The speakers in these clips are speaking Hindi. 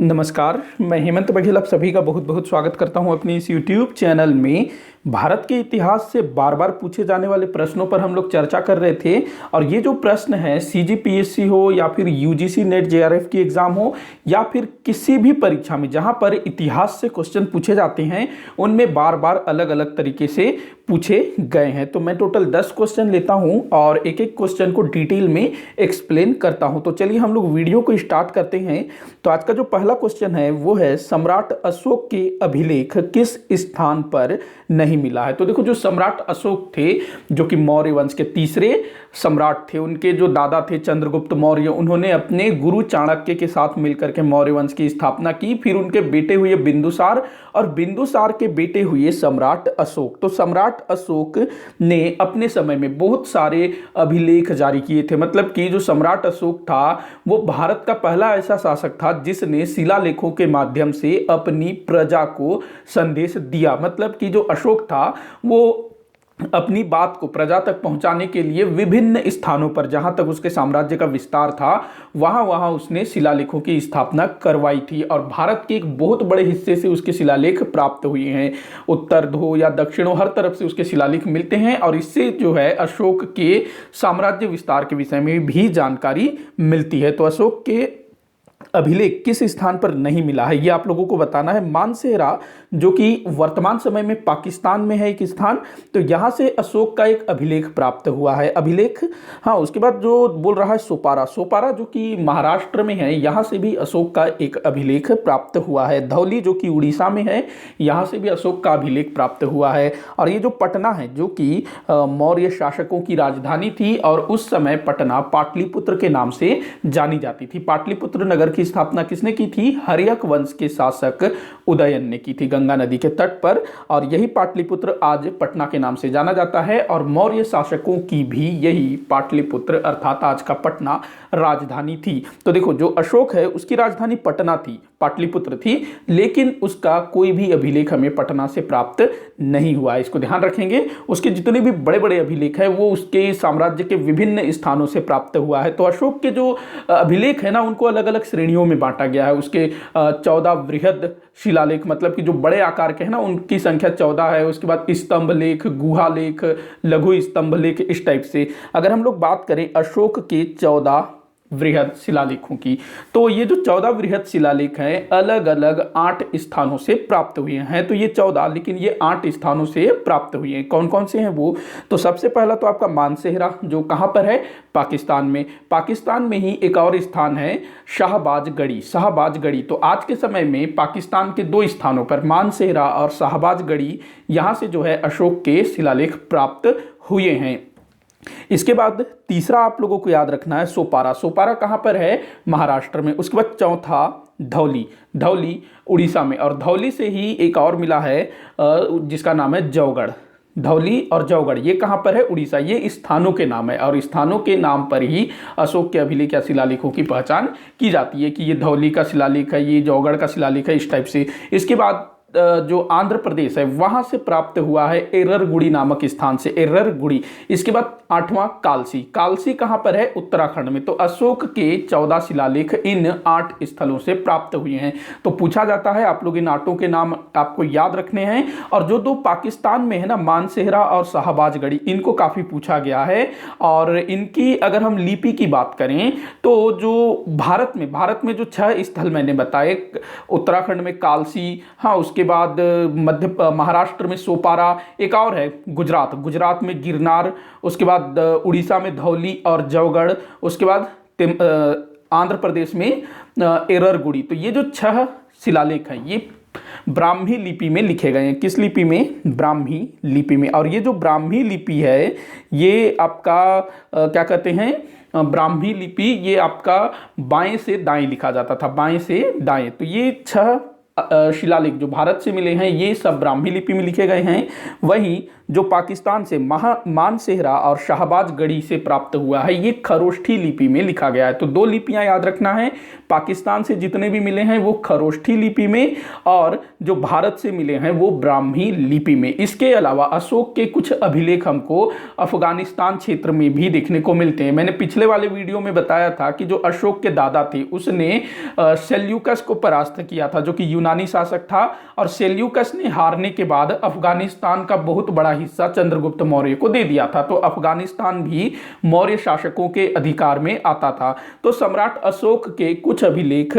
नमस्कार, मैं हेमंत बघेल आप सभी का बहुत बहुत स्वागत करता हूं अपनी इस YouTube चैनल में। भारत के इतिहास से बार बार पूछे जाने वाले प्रश्नों पर हम लोग चर्चा कर रहे थे और ये जो प्रश्न है CGPSC हो या फिर UGC नेट JRF की एग्जाम हो या फिर किसी भी परीक्षा में जहां पर इतिहास से क्वेश्चन पूछे जाते हैं उनमें बार बार अलग अलग तरीके से पूछे गए हैं। तो मैं टोटल 10 क्वेश्चन लेता हूं और एक एक क्वेश्चन को डिटेल में एक्सप्लेन करता हूं। तो चलिए हम लोग वीडियो को स्टार्ट करते हैं। तो आज का जो पहला क्वेश्चन है वो है सम्राट अशोक के अभिलेख किस स्थान पर नहीं मिला है। तो देखो, जो सम्राट अशोक थे जो कि मौर्य वंश के तीसरे सम्राट थे, उनके जो दादा थे चंद्रगुप्त मौर्य, उन्होंने अपने गुरु चाणक्य के साथ मिलकर के मौर्य वंश की स्थापना की। फिर उनके बेटे हुए बिंदुसार और बिंदुसार के बेटे हुए सम्राट अशोक। तो सम्राट अशोक ने अपने समय में बहुत सारे अभिलेख जारी किए थे। मतलब कि जो सम्राट अशोक था वो भारत का पहला ऐसा शासक था जिसने शिलालेखों के माध्यम से अपनी प्रजा को संदेश दिया। मतलब कि जो अशोक था वो अपनी बात को प्रजा तक पहुंचाने के लिए विभिन्न स्थानों पर, जहां तक उसके साम्राज्य का विस्तार था, वहां उसने शिलालेखों की स्थापना करवाई थी। और भारत के एक बहुत बड़े हिस्से से उसके शिलालेख प्राप्त हुए हैं। उत्तर हो या दक्षिण हो, हर तरफ से उसके शिलालेख मिलते हैं और इससे जो है अशोक के साम्राज्य विस्तार के विषय में भी जानकारी मिलती है। तो अशोक के अभिलेख किस स्थान पर नहीं मिला है ये आप लोगों को बताना है। मानसेहरा जो कि वर्तमान समय में पाकिस्तान में है एक स्थान, तो यहां से अशोक का एक अभिलेख प्राप्त हुआ है। अभिलेख, हाँ, उसके बाद जो बोल रहा है सोपारा जो कि महाराष्ट्र में है, यहां से भी अशोक का एक अभिलेख प्राप्त हुआ है। धौली जो कि उड़ीसा में है, यहां से भी अशोक का अभिलेख प्राप्त हुआ है। और ये जो पटना है जो कि मौर्य शासकों की राजधानी थी और उस समय पटना पाटलिपुत्र के नाम से जानी जाती थी। पाटलिपुत्र नगर की स्थापना किसने की थी? हर्यक वंश के शासक उदयन ने की थी गंगा नदी के तट पर। और यही पाटलिपुत्र आज पटना के नाम से जाना जाता है और मौर्य शासकों की भी यही पाटलिपुत्र अर्थात आज का पटना राजधानी थी। तो देखो, जो अशोक है उसकी राजधानी पटना थी, पाटलिपुत्र थी, लेकिन उसका कोई भी अभिलेख हमें पटना से प्राप्त नहीं हुआ है। इसको ध्यान रखेंगे। उसके जितने भी बड़े बड़े अभिलेख है वो उसके साम्राज्य के विभिन्न स्थानों से प्राप्त हुआ है। तो अशोक के जो अभिलेख है ना, उनको अलग अलग श्रेणियों में बांटा गया है। उसके 14 वृहद शिलालेख, मतलब कि जो बड़े आकार के हैं ना, उनकी संख्या 14 है। उसके बाद स्तंभ लेख, गुहा लेख, लघु स्तंभ लेख, इस टाइप से अगर हम लोग बात करें अशोक के 14 वृहद शिलालेखों की, तो ये जो 14 वृहद शिलालेख हैं अलग अलग 8 स्थानों से प्राप्त हुए हैं। तो ये 14, लेकिन ये 8 स्थानों से प्राप्त हुए हैं। कौन कौन से हैं वो? तो सबसे पहला तो आपका मानसेहरा, जो कहां पर है? पाकिस्तान में। पाकिस्तान में ही एक और स्थान है शाहबाजगढ़ी। तो आज के समय में पाकिस्तान के 2 स्थानों पर, मानसेहरा और शाहबाजगढ़ी, यहां से जो है अशोक के शिलालेख प्राप्त हुए हैं। इसके बाद तीसरा आप लोगों को याद रखना है सोपारा कहां पर है? महाराष्ट्र में। उसके बाद चौथा धौली उड़ीसा में। और धौली से ही एक और मिला है जिसका नाम है जौगढ़। धौली और जौगढ़ ये कहां पर है? उड़ीसा। ये स्थानों के नाम है और स्थानों के नाम पर ही अशोक के अभिलेख या शिलालेखों की पहचान की जाती है कि ये धौली का शिलालेख है, ये जौगढ़ का शिलालेख है, इस टाइप से। इसके बाद जो आंध्र प्रदेश है वहां से प्राप्त हुआ है एर्ररगुड़ी नामक स्थान से, एर्ररगुड़ी। इसके बाद 8वां कालसी कहां पर है? उत्तराखंड में। तो अशोक के 14 शिलालेख इन 8 स्थलों से प्राप्त हुए हैं। तो पूछा जाता है, आप लोग इन 8 के नाम आपको याद रखने हैं। और जो 2 पाकिस्तान में है ना, मानसेहरा और शाहबाजगढ़ी, इनको काफी पूछा गया है। और इनकी अगर हम लिपि की बात करें तो जो भारत में जो 6 स्थल मैंने बताए, उत्तराखंड में कालसी, हाँ, उसके बाद महाराष्ट्र में सोपारा, एक और है गुजरात में गिरनार, उसके बाद उड़ीसा में धौली और जौगढ़, उसके बाद आंध्र प्रदेश में एर्ररगुड़ी। तो ये जो 6 शिलालेख हैं ये ब्राह्मी लिपि में लिखे गए हैं। किस लिपि में? ब्राह्मी लिपि में। और ये जो ब्राह्मी लिपि है ये आपका क्या कहते हैं? ब्राह्मी लिपि ये आपका बाएं से दाएं लिखा जाता था, बाएं से दाएं। तो ये 6 शिलालेख जो भारत से मिले हैं ये सब ब्राह्मी लिपि में लिखे गए हैं। वहीं जो पाकिस्तान से मानसेहरा और शाहबाज गढ़ी से प्राप्त हुआ है, ये खरोष्ठी लिपि में लिखा गया है। तो दो लिपियां याद रखना है, पाकिस्तान से जितने भी मिले हैं वो खरोष्ठी लिपि में, और जो भारत से मिले हैं वो ब्राह्मी लिपि में। इसके अलावा अशोक के कुछ अभिलेख हमको अफगानिस्तान क्षेत्र में भी देखने को मिलते हैं। मैंने पिछले वाले वीडियो में बताया था कि जो अशोक के दादा थे उसने सेल्यूकस को परास्त किया था, जो कि यूनानी शासक था, और सेल्यूकस ने हारने के बाद अफगानिस्तान का बहुत बड़ा हिस्सा चंद्रगुप्त मौर्य को दे दिया था। तो अफगानिस्तान भी मौर्य शासकों के अधिकार में आता था। तो सम्राट अशोक के कुछ अभिलेख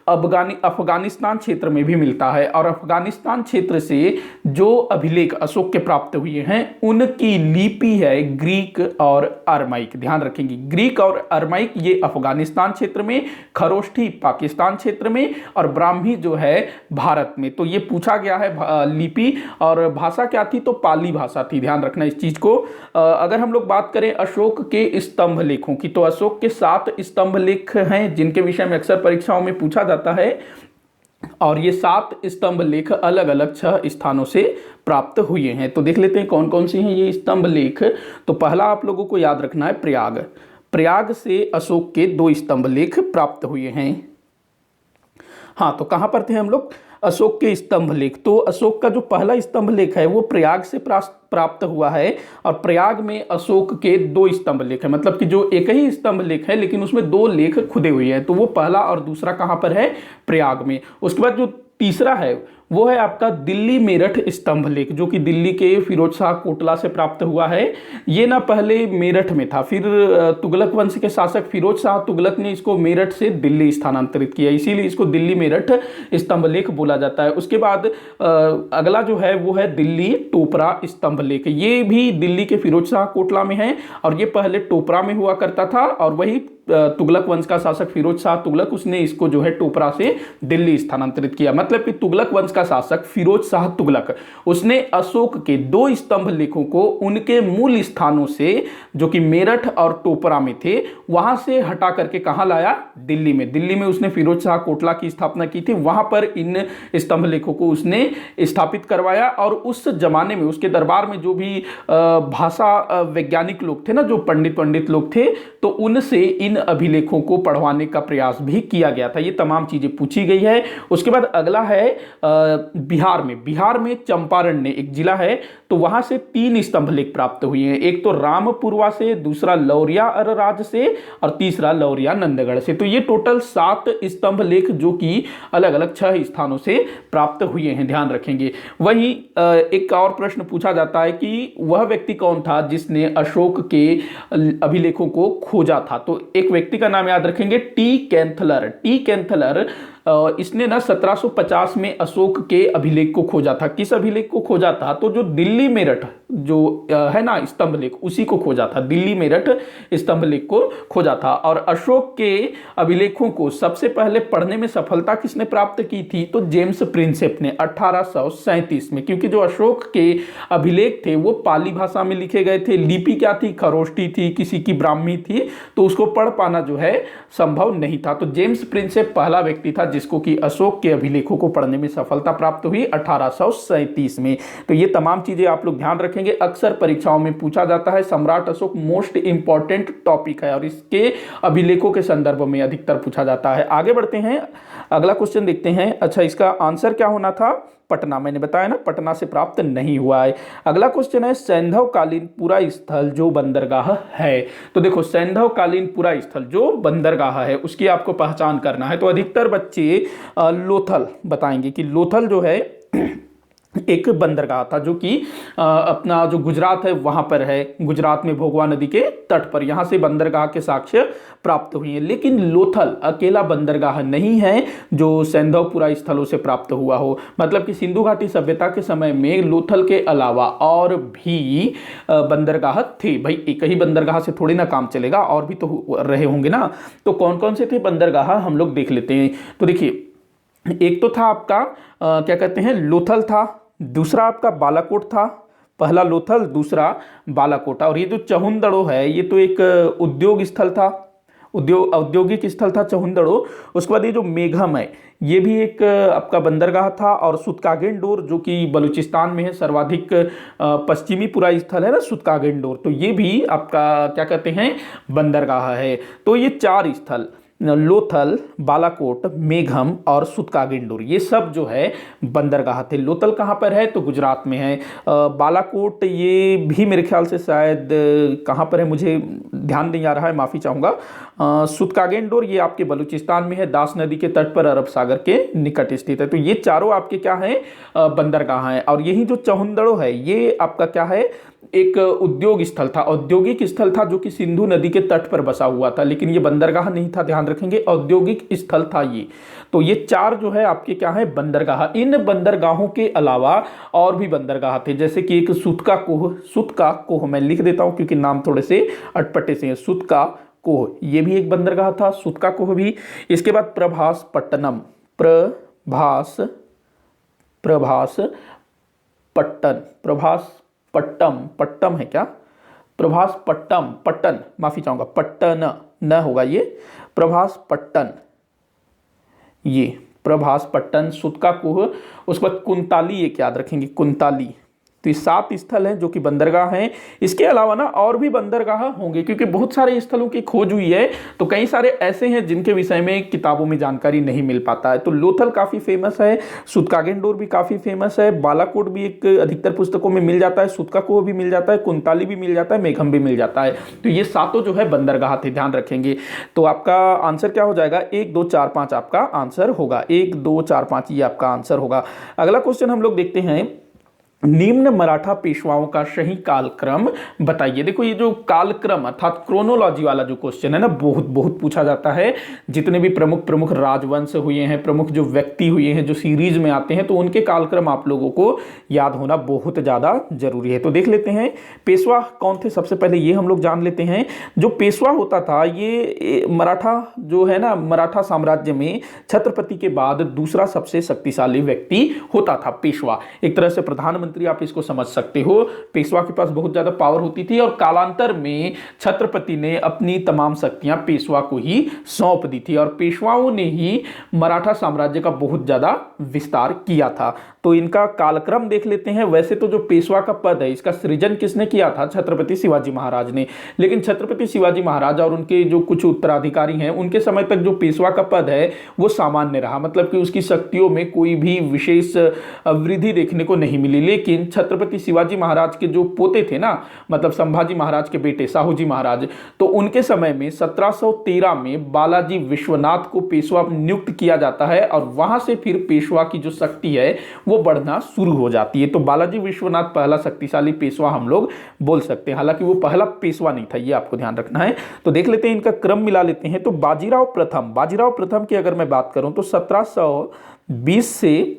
अफगानिस्तान क्षेत्र में भी मिलता है, और अफगानिस्तान क्षेत्र से जो अभिलेख अशोक के प्राप्त हुए हैं उनकी लिपि है ग्रीक और अरमाइक। ध्यान रखेंगे, ग्रीक और अरमाइक ये अफगानिस्तान क्षेत्र में, खरोष्ठी पाकिस्तान क्षेत्र में, और ब्राह्मी जो है भारत में। तो ये पूछा गया है लिपि, और भाषा क्या थी, तो पाली भाषा थी। ध्यान रखना इस चीज को। अगर हम लोग बात करें अशोक के स्तंभ लेखों की, तो अशोक के 7 स्तंभ लेख हैं जिनके विषय में अक्सर परीक्षाओं में पूछा जाता है, और ये 7 स्तंभ लेख अलग अलग 6 स्थानों से प्राप्त हुए हैं। तो देख लेते हैं कौन कौन से हैं ये स्तंभ लेख। तो पहला आप लोगों को याद रखना है प्रयाग। प्रयाग से अशोक के 2 स्तंभ लेख प्राप्त हुए हैं। हाँ, तो कहाँ पर थे हम लोग, अशोक के स्तंभ लेख। तो अशोक का जो पहला स्तंभ लेख है वो प्रयाग से प्राप्त हुआ है, और प्रयाग में अशोक के 2 स्तंभ लेख है, मतलब कि जो एक ही स्तंभ लेख है लेकिन उसमें 2 लेख खुदे हुए हैं। तो वो पहला और दूसरा कहाँ पर है, प्रयाग में। उसके बाद जो तीसरा है वो है आपका दिल्ली मेरठ स्तंभ लेख, जो कि दिल्ली के फिरोज शाह कोटला से प्राप्त हुआ है। ये ना पहले मेरठ में था, फिर तुगलक वंश के शासक फिरोज शाह तुगलक ने इसको मेरठ से दिल्ली स्थानांतरित किया, इसीलिए इसको दिल्ली मेरठ स्तंभ लेख बोला जाता है। उसके बाद अगला जो है वो है दिल्ली टोपरा स्तंभ लेख। ये भी दिल्ली के फिरोज शाह कोटला में है, और ये पहले टोपरा में हुआ करता था, और वही तुगलक वंश का शासक फिरोज शाह तुगलक उसने इसको जो है टोपरा से दिल्ली स्थानांतरित किया। मतलब कि तुगलक वंश का शासक फिरोज शाह तुगलक उसने अशोक के 2 स्तंभ लेखों को उनके मूल स्थानों से, जो कि मेरठ और टोपरा में थे, वहां से हटा करके कहां लाया, दिल्ली में। दिल्ली में उसने फिरोज शाह कोटला की स्थापना की थी, वहां पर इन स्तंभ लेखों को उसने स्थापित करवाया। और उस जमाने में उसके दरबार में जो भी भाषा वैज्ञानिक लोग थे ना, जो पंडित लोग थे, तो उनसे इन अभिलेखों को पढ़वाने का प्रयास भी किया गया था। ये तमाम चीजें पूछी गई है। उसके बाद अगला है बिहार में चंपारण ने एक जिला है, तो वहां से 3 स्तंभ लेख प्राप्त हुए हैं। एक तो रामपुरवा से, दूसरा लौरिया अरराज से, और तीसरा लौरिया नंदगढ़ से। तो ये टोटल 7 स्तंभ लेख जो कि अलग अलग 6 स्थानों से प्राप्त हुए हैं, ध्यान रखेंगे। वहीं एक और प्रश्न पूछा जाता है कि वह व्यक्ति कौन था जिसने अशोक के अभिलेखों को खोजा था। तो एक व्यक्ति का नाम याद रखेंगे, टी कैंथलर। इसने ना 1750 में अशोक के अभिलेख को खोजा था। किस अभिलेख को खोजा था, तो जो दिल्ली मेरठ जो है ना स्तंभ लेख, उसी को खोजा था। दिल्ली मेरठ स्तंभ लेख को खोजा था। और अशोक के अभिलेखों को सबसे पहले पढ़ने में सफलता किसने प्राप्त की थी, तो जेम्स प्रिंसेप ने 1837 में। क्योंकि जो अशोक के अभिलेख थे वो पाली भाषा में लिखे गए थे, लिपि क्या थी, खरोष्ठी थी, किसी की ब्राह्मी थी, तो उसको पढ़ पाना जो है संभव नहीं था। तो जेम्स प्रिंसेप पहला व्यक्ति था जिसको कि अशोक के अभिलेखों को पढ़ने में सफलता प्राप्त हुई 1837 में। तो ये तमाम चीजें आप लोग ध्यान रखेंगे, अक्सर परीक्षाओं में पूछा जाता है। सम्राट अशोक मोस्ट इंपॉर्टेंट टॉपिक है और इसके अभिलेखों के संदर्भ में अधिकतर पूछा जाता है। आगे बढ़ते हैं, अगला क्वेश्चन देखते हैं। अच्छा, इसका आंसर क्या होना था, पटना। मैंने बताया ना, पटना से प्राप्त नहीं हुआ है। अगला क्वेश्चन है सैंधवकालीन पुरा स्थल जो बंदरगाह है। तो देखो, सैंधवकालीन पुरा स्थल जो बंदरगाह है उसकी आपको पहचान करना है। तो अधिकतर बच्चे लोथल बताएंगे कि लोथल जो है एक बंदरगाह था, जो कि अपना जो गुजरात है वहां पर है, गुजरात में भोगवा नदी के तट पर। यहां से बंदरगाह के साक्ष्य प्राप्त हुए हैं। लेकिन लोथल अकेला बंदरगाह नहीं है जो सैंधवपुरा स्थलों से प्राप्त हुआ हो। मतलब कि सिंधु घाटी सभ्यता के समय में लोथल के अलावा और भी बंदरगाह थे। भाई एक ही बंदरगाह से थोड़ी ना काम चलेगा, और भी तो रहे होंगे ना। तो कौन कौन से थे बंदरगाह, हम लोग देख लेते हैं। तो देखिए, एक तो था आपका क्या कहते हैं, लोथल था, दूसरा आपका बालाकोट था। पहला लोथल, दूसरा बालाकोट। और ये जो चहुंदड़ो है ये तो एक उद्योग स्थल था। औद्योगिक स्थल था चहुंदड़ो। उसके बाद ये जो मेघम है ये भी एक आपका बंदरगाह था, और सुतकागेंडोर जो कि बलूचिस्तान में है, सर्वाधिक पश्चिमी पूरा स्थल है ना सुतकागेंडोर, तो ये भी आपका क्या कहते हैं बंदरगाह है। तो ये 4 स्थल लोथल, बालाकोट, मेघम और सुतकागेंडोर ये सब जो है बंदरगाह थे। लोथल कहाँ पर है तो गुजरात में है। बालाकोट ये भी मेरे ख्याल से शायद कहाँ पर है मुझे ध्यान नहीं आ रहा है, माफ़ी चाहूँगा। सुतकागेंडोर ये आपके बलूचिस्तान में है, दास नदी के तट पर अरब सागर के निकट स्थित है। तो ये चारों आपके क्या हैं बंदरगाह हैं। और यही जो चहुंदड़ो है ये आपका क्या है एक उद्योग स्थल था, औद्योगिक स्थल था जो कि सिंधु नदी के तट पर बसा हुआ था, लेकिन ये बंदरगाह नहीं था, ध्यान रखेंगे औद्योगिक स्थल था ये। तो ये 4 जो है आपके क्या है बंदरगाह। इन बंदरगाहों के अलावा और भी बंदरगाह थे, जैसे कि एक सुतका कोह मैं लिख देता हूं क्योंकि नाम थोड़े से अटपटे से हैं। सुतका कोह ये भी एक बंदरगाह था, सुतका कोह भी। इसके बाद प्रभास पट्टनम, प्रभास पट्टम है क्या, प्रभास पट्टन माफी चाहूंगा, पट्टन न होगा ये, प्रभास पट्टन, ये प्रभास पट्टन, सुतका कोह। उसके बाद कुंताली एक याद रखेंगे, कुंताली। तो ये 7 स्थल हैं जो कि बंदरगाह हैं। इसके अलावा ना और भी बंदरगाह होंगे क्योंकि बहुत सारे स्थलों की खोज हुई है, तो कई सारे ऐसे हैं जिनके विषय में किताबों में जानकारी नहीं मिल पाता है। तो लोथल काफ़ी फेमस है, सुतकागेंडोर भी काफ़ी फेमस है, बालाकोट भी एक अधिकतर पुस्तकों में मिल जाता है, सुतकाकोह भी मिल जाता है, कुंताली भी मिल जाता है, मेघम भी मिल जाता है। तो ये 7 जो है बंदरगाह थे, ध्यान रखेंगे। तो आपका आंसर क्या हो जाएगा 1 2 4 5 आपका आंसर होगा, 1 2 4 5 ये आपका आंसर होगा। अगला क्वेश्चन हम लोग देखते हैं, निम्न मराठा पेशवाओं का सही कालक्रम बताइए। देखो ये जो कालक्रम अर्थात क्रोनोलॉजी वाला जो क्वेश्चन है ना बहुत बहुत पूछा जाता है। जितने भी प्रमुख राजवंश हुए हैं, प्रमुख जो व्यक्ति हुए हैं जो सीरीज में आते हैं, तो उनके कालक्रम आप लोगों को याद होना बहुत ज़्यादा जरूरी है। तो देख लेते हैं पेशवा कौन थे। सबसे पहले ये हम लोग जान लेते हैं, जो पेशवा होता था ये मराठा जो है ना, मराठा साम्राज्य में छत्रपति के बाद दूसरा सबसे शक्तिशाली व्यक्ति होता था पेशवा। एक तरह से प्रधानमंत्री आप इसको समझ सकते हो। पेशवा के पास बहुत ज्यादा पावर होती थी, और कालांतर में छत्रपति ने अपनी तमाम शक्तियां पेशवा को ही सौंप दी थी, और पेशवाओं ने ही मराठा साम्राज्य का बहुत ज्यादा विस्तार किया था। तो इनका कालक्रम देख लेते हैं। वैसे तो जो पेशवा का पद है इसका सृजन किसने किया था, छत्रपति शिवाजी महाराज ने। लेकिन छत्रपति शिवाजी महाराज और उनके जो कुछ उत्तराधिकारी हैं उनके समय तक जो पेशवा का पद है वो सामान्य रहा, मतलब कि उसकी शक्तियों में कोई भी विशेष वृद्धि देखने को नहीं मिली। लेकिन छत्रपति शिवाजी महाराज के जो पोते थे ना, मतलब संभाजी महाराज के बेटे साहूजी महाराज, तो उनके समय में 1713 में बालाजी विश्वनाथ को पेशवा नियुक्त किया जाता है, और वहां से फिर पेशवा की जो शक्ति है वो बढ़ना शुरू हो जाती है। तो बालाजी विश्वनाथ पहला शक्तिशाली पेशवा हम लोग बोल सकते हैं, हालांकि वो पहला पेशवा नहीं था, ये आपको ध्यान रखना है। तो देख लेते हैं, इनका क्रम मिला लेते हैं। तो बाजीराव प्रथम की अगर मैं बात करूं तो 1720 से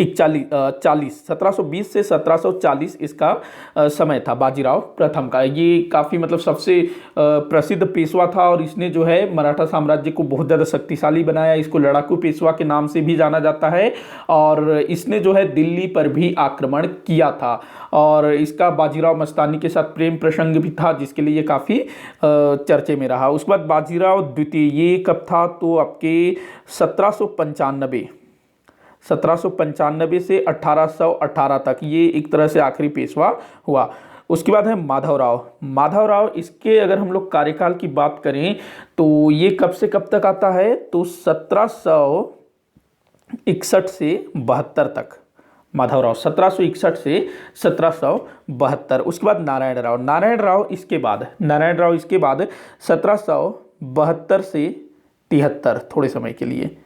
1720 से 1740 इसका समय था बाजीराव प्रथम का। ये काफ़ी मतलब सबसे प्रसिद्ध पेशवा था, और इसने जो है मराठा साम्राज्य को बहुत ज़्यादा शक्तिशाली बनाया। इसको लड़ाकू पेशवा के नाम से भी जाना जाता है, और इसने जो है दिल्ली पर भी आक्रमण किया था, और इसका बाजीराव मस्तानी के साथ प्रेम प्रसंग भी था, जिसके लिए काफ़ी चर्चे में रहा। उसके बाद बाजीराव द्वितीय, ये कब था तो आपके 1795 से 1818 तक, ये एक तरह से आखिरी पेशवा हुआ। उसके बाद है माधवराव, इसके अगर हम लोग कार्यकाल की बात करें तो ये कब से कब तक आता है तो 1761 से 72 तक। माधवराव 1761 से 1772। उसके बाद नारायण राव इसके बाद 1772 से 73 थोड़े समय के लिए।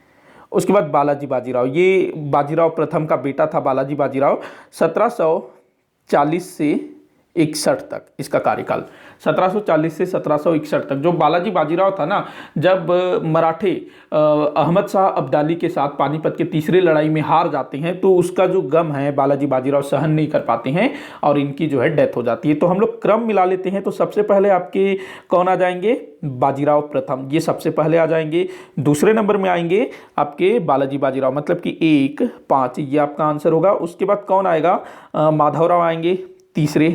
उसके बाद बालाजी बाजीराव, ये बाजीराव प्रथम का बेटा था बालाजी बाजीराव, 1740 से 61 तक इसका कार्यकाल, 1740 से 1761 तक। जो बालाजी बाजीराव था ना, जब मराठे अहमद शाह अब्दाली के साथ पानीपत के तीसरे लड़ाई में हार जाते हैं, तो उसका जो गम है बालाजी बाजीराव सहन नहीं कर पाते हैं, और इनकी जो है डेथ हो जाती है। तो हम लोग क्रम मिला लेते हैं। तो सबसे पहले आपके कौन आ जाएंगे, बाजीराव प्रथम, ये सबसे पहले आ जाएंगे। दूसरे नंबर में आएंगे आपके बालाजी बाजीराव, मतलब कि 1 5 ये आपका आंसर होगा। उसके बाद कौन आएगा, माधवराव आएंगे तीसरे,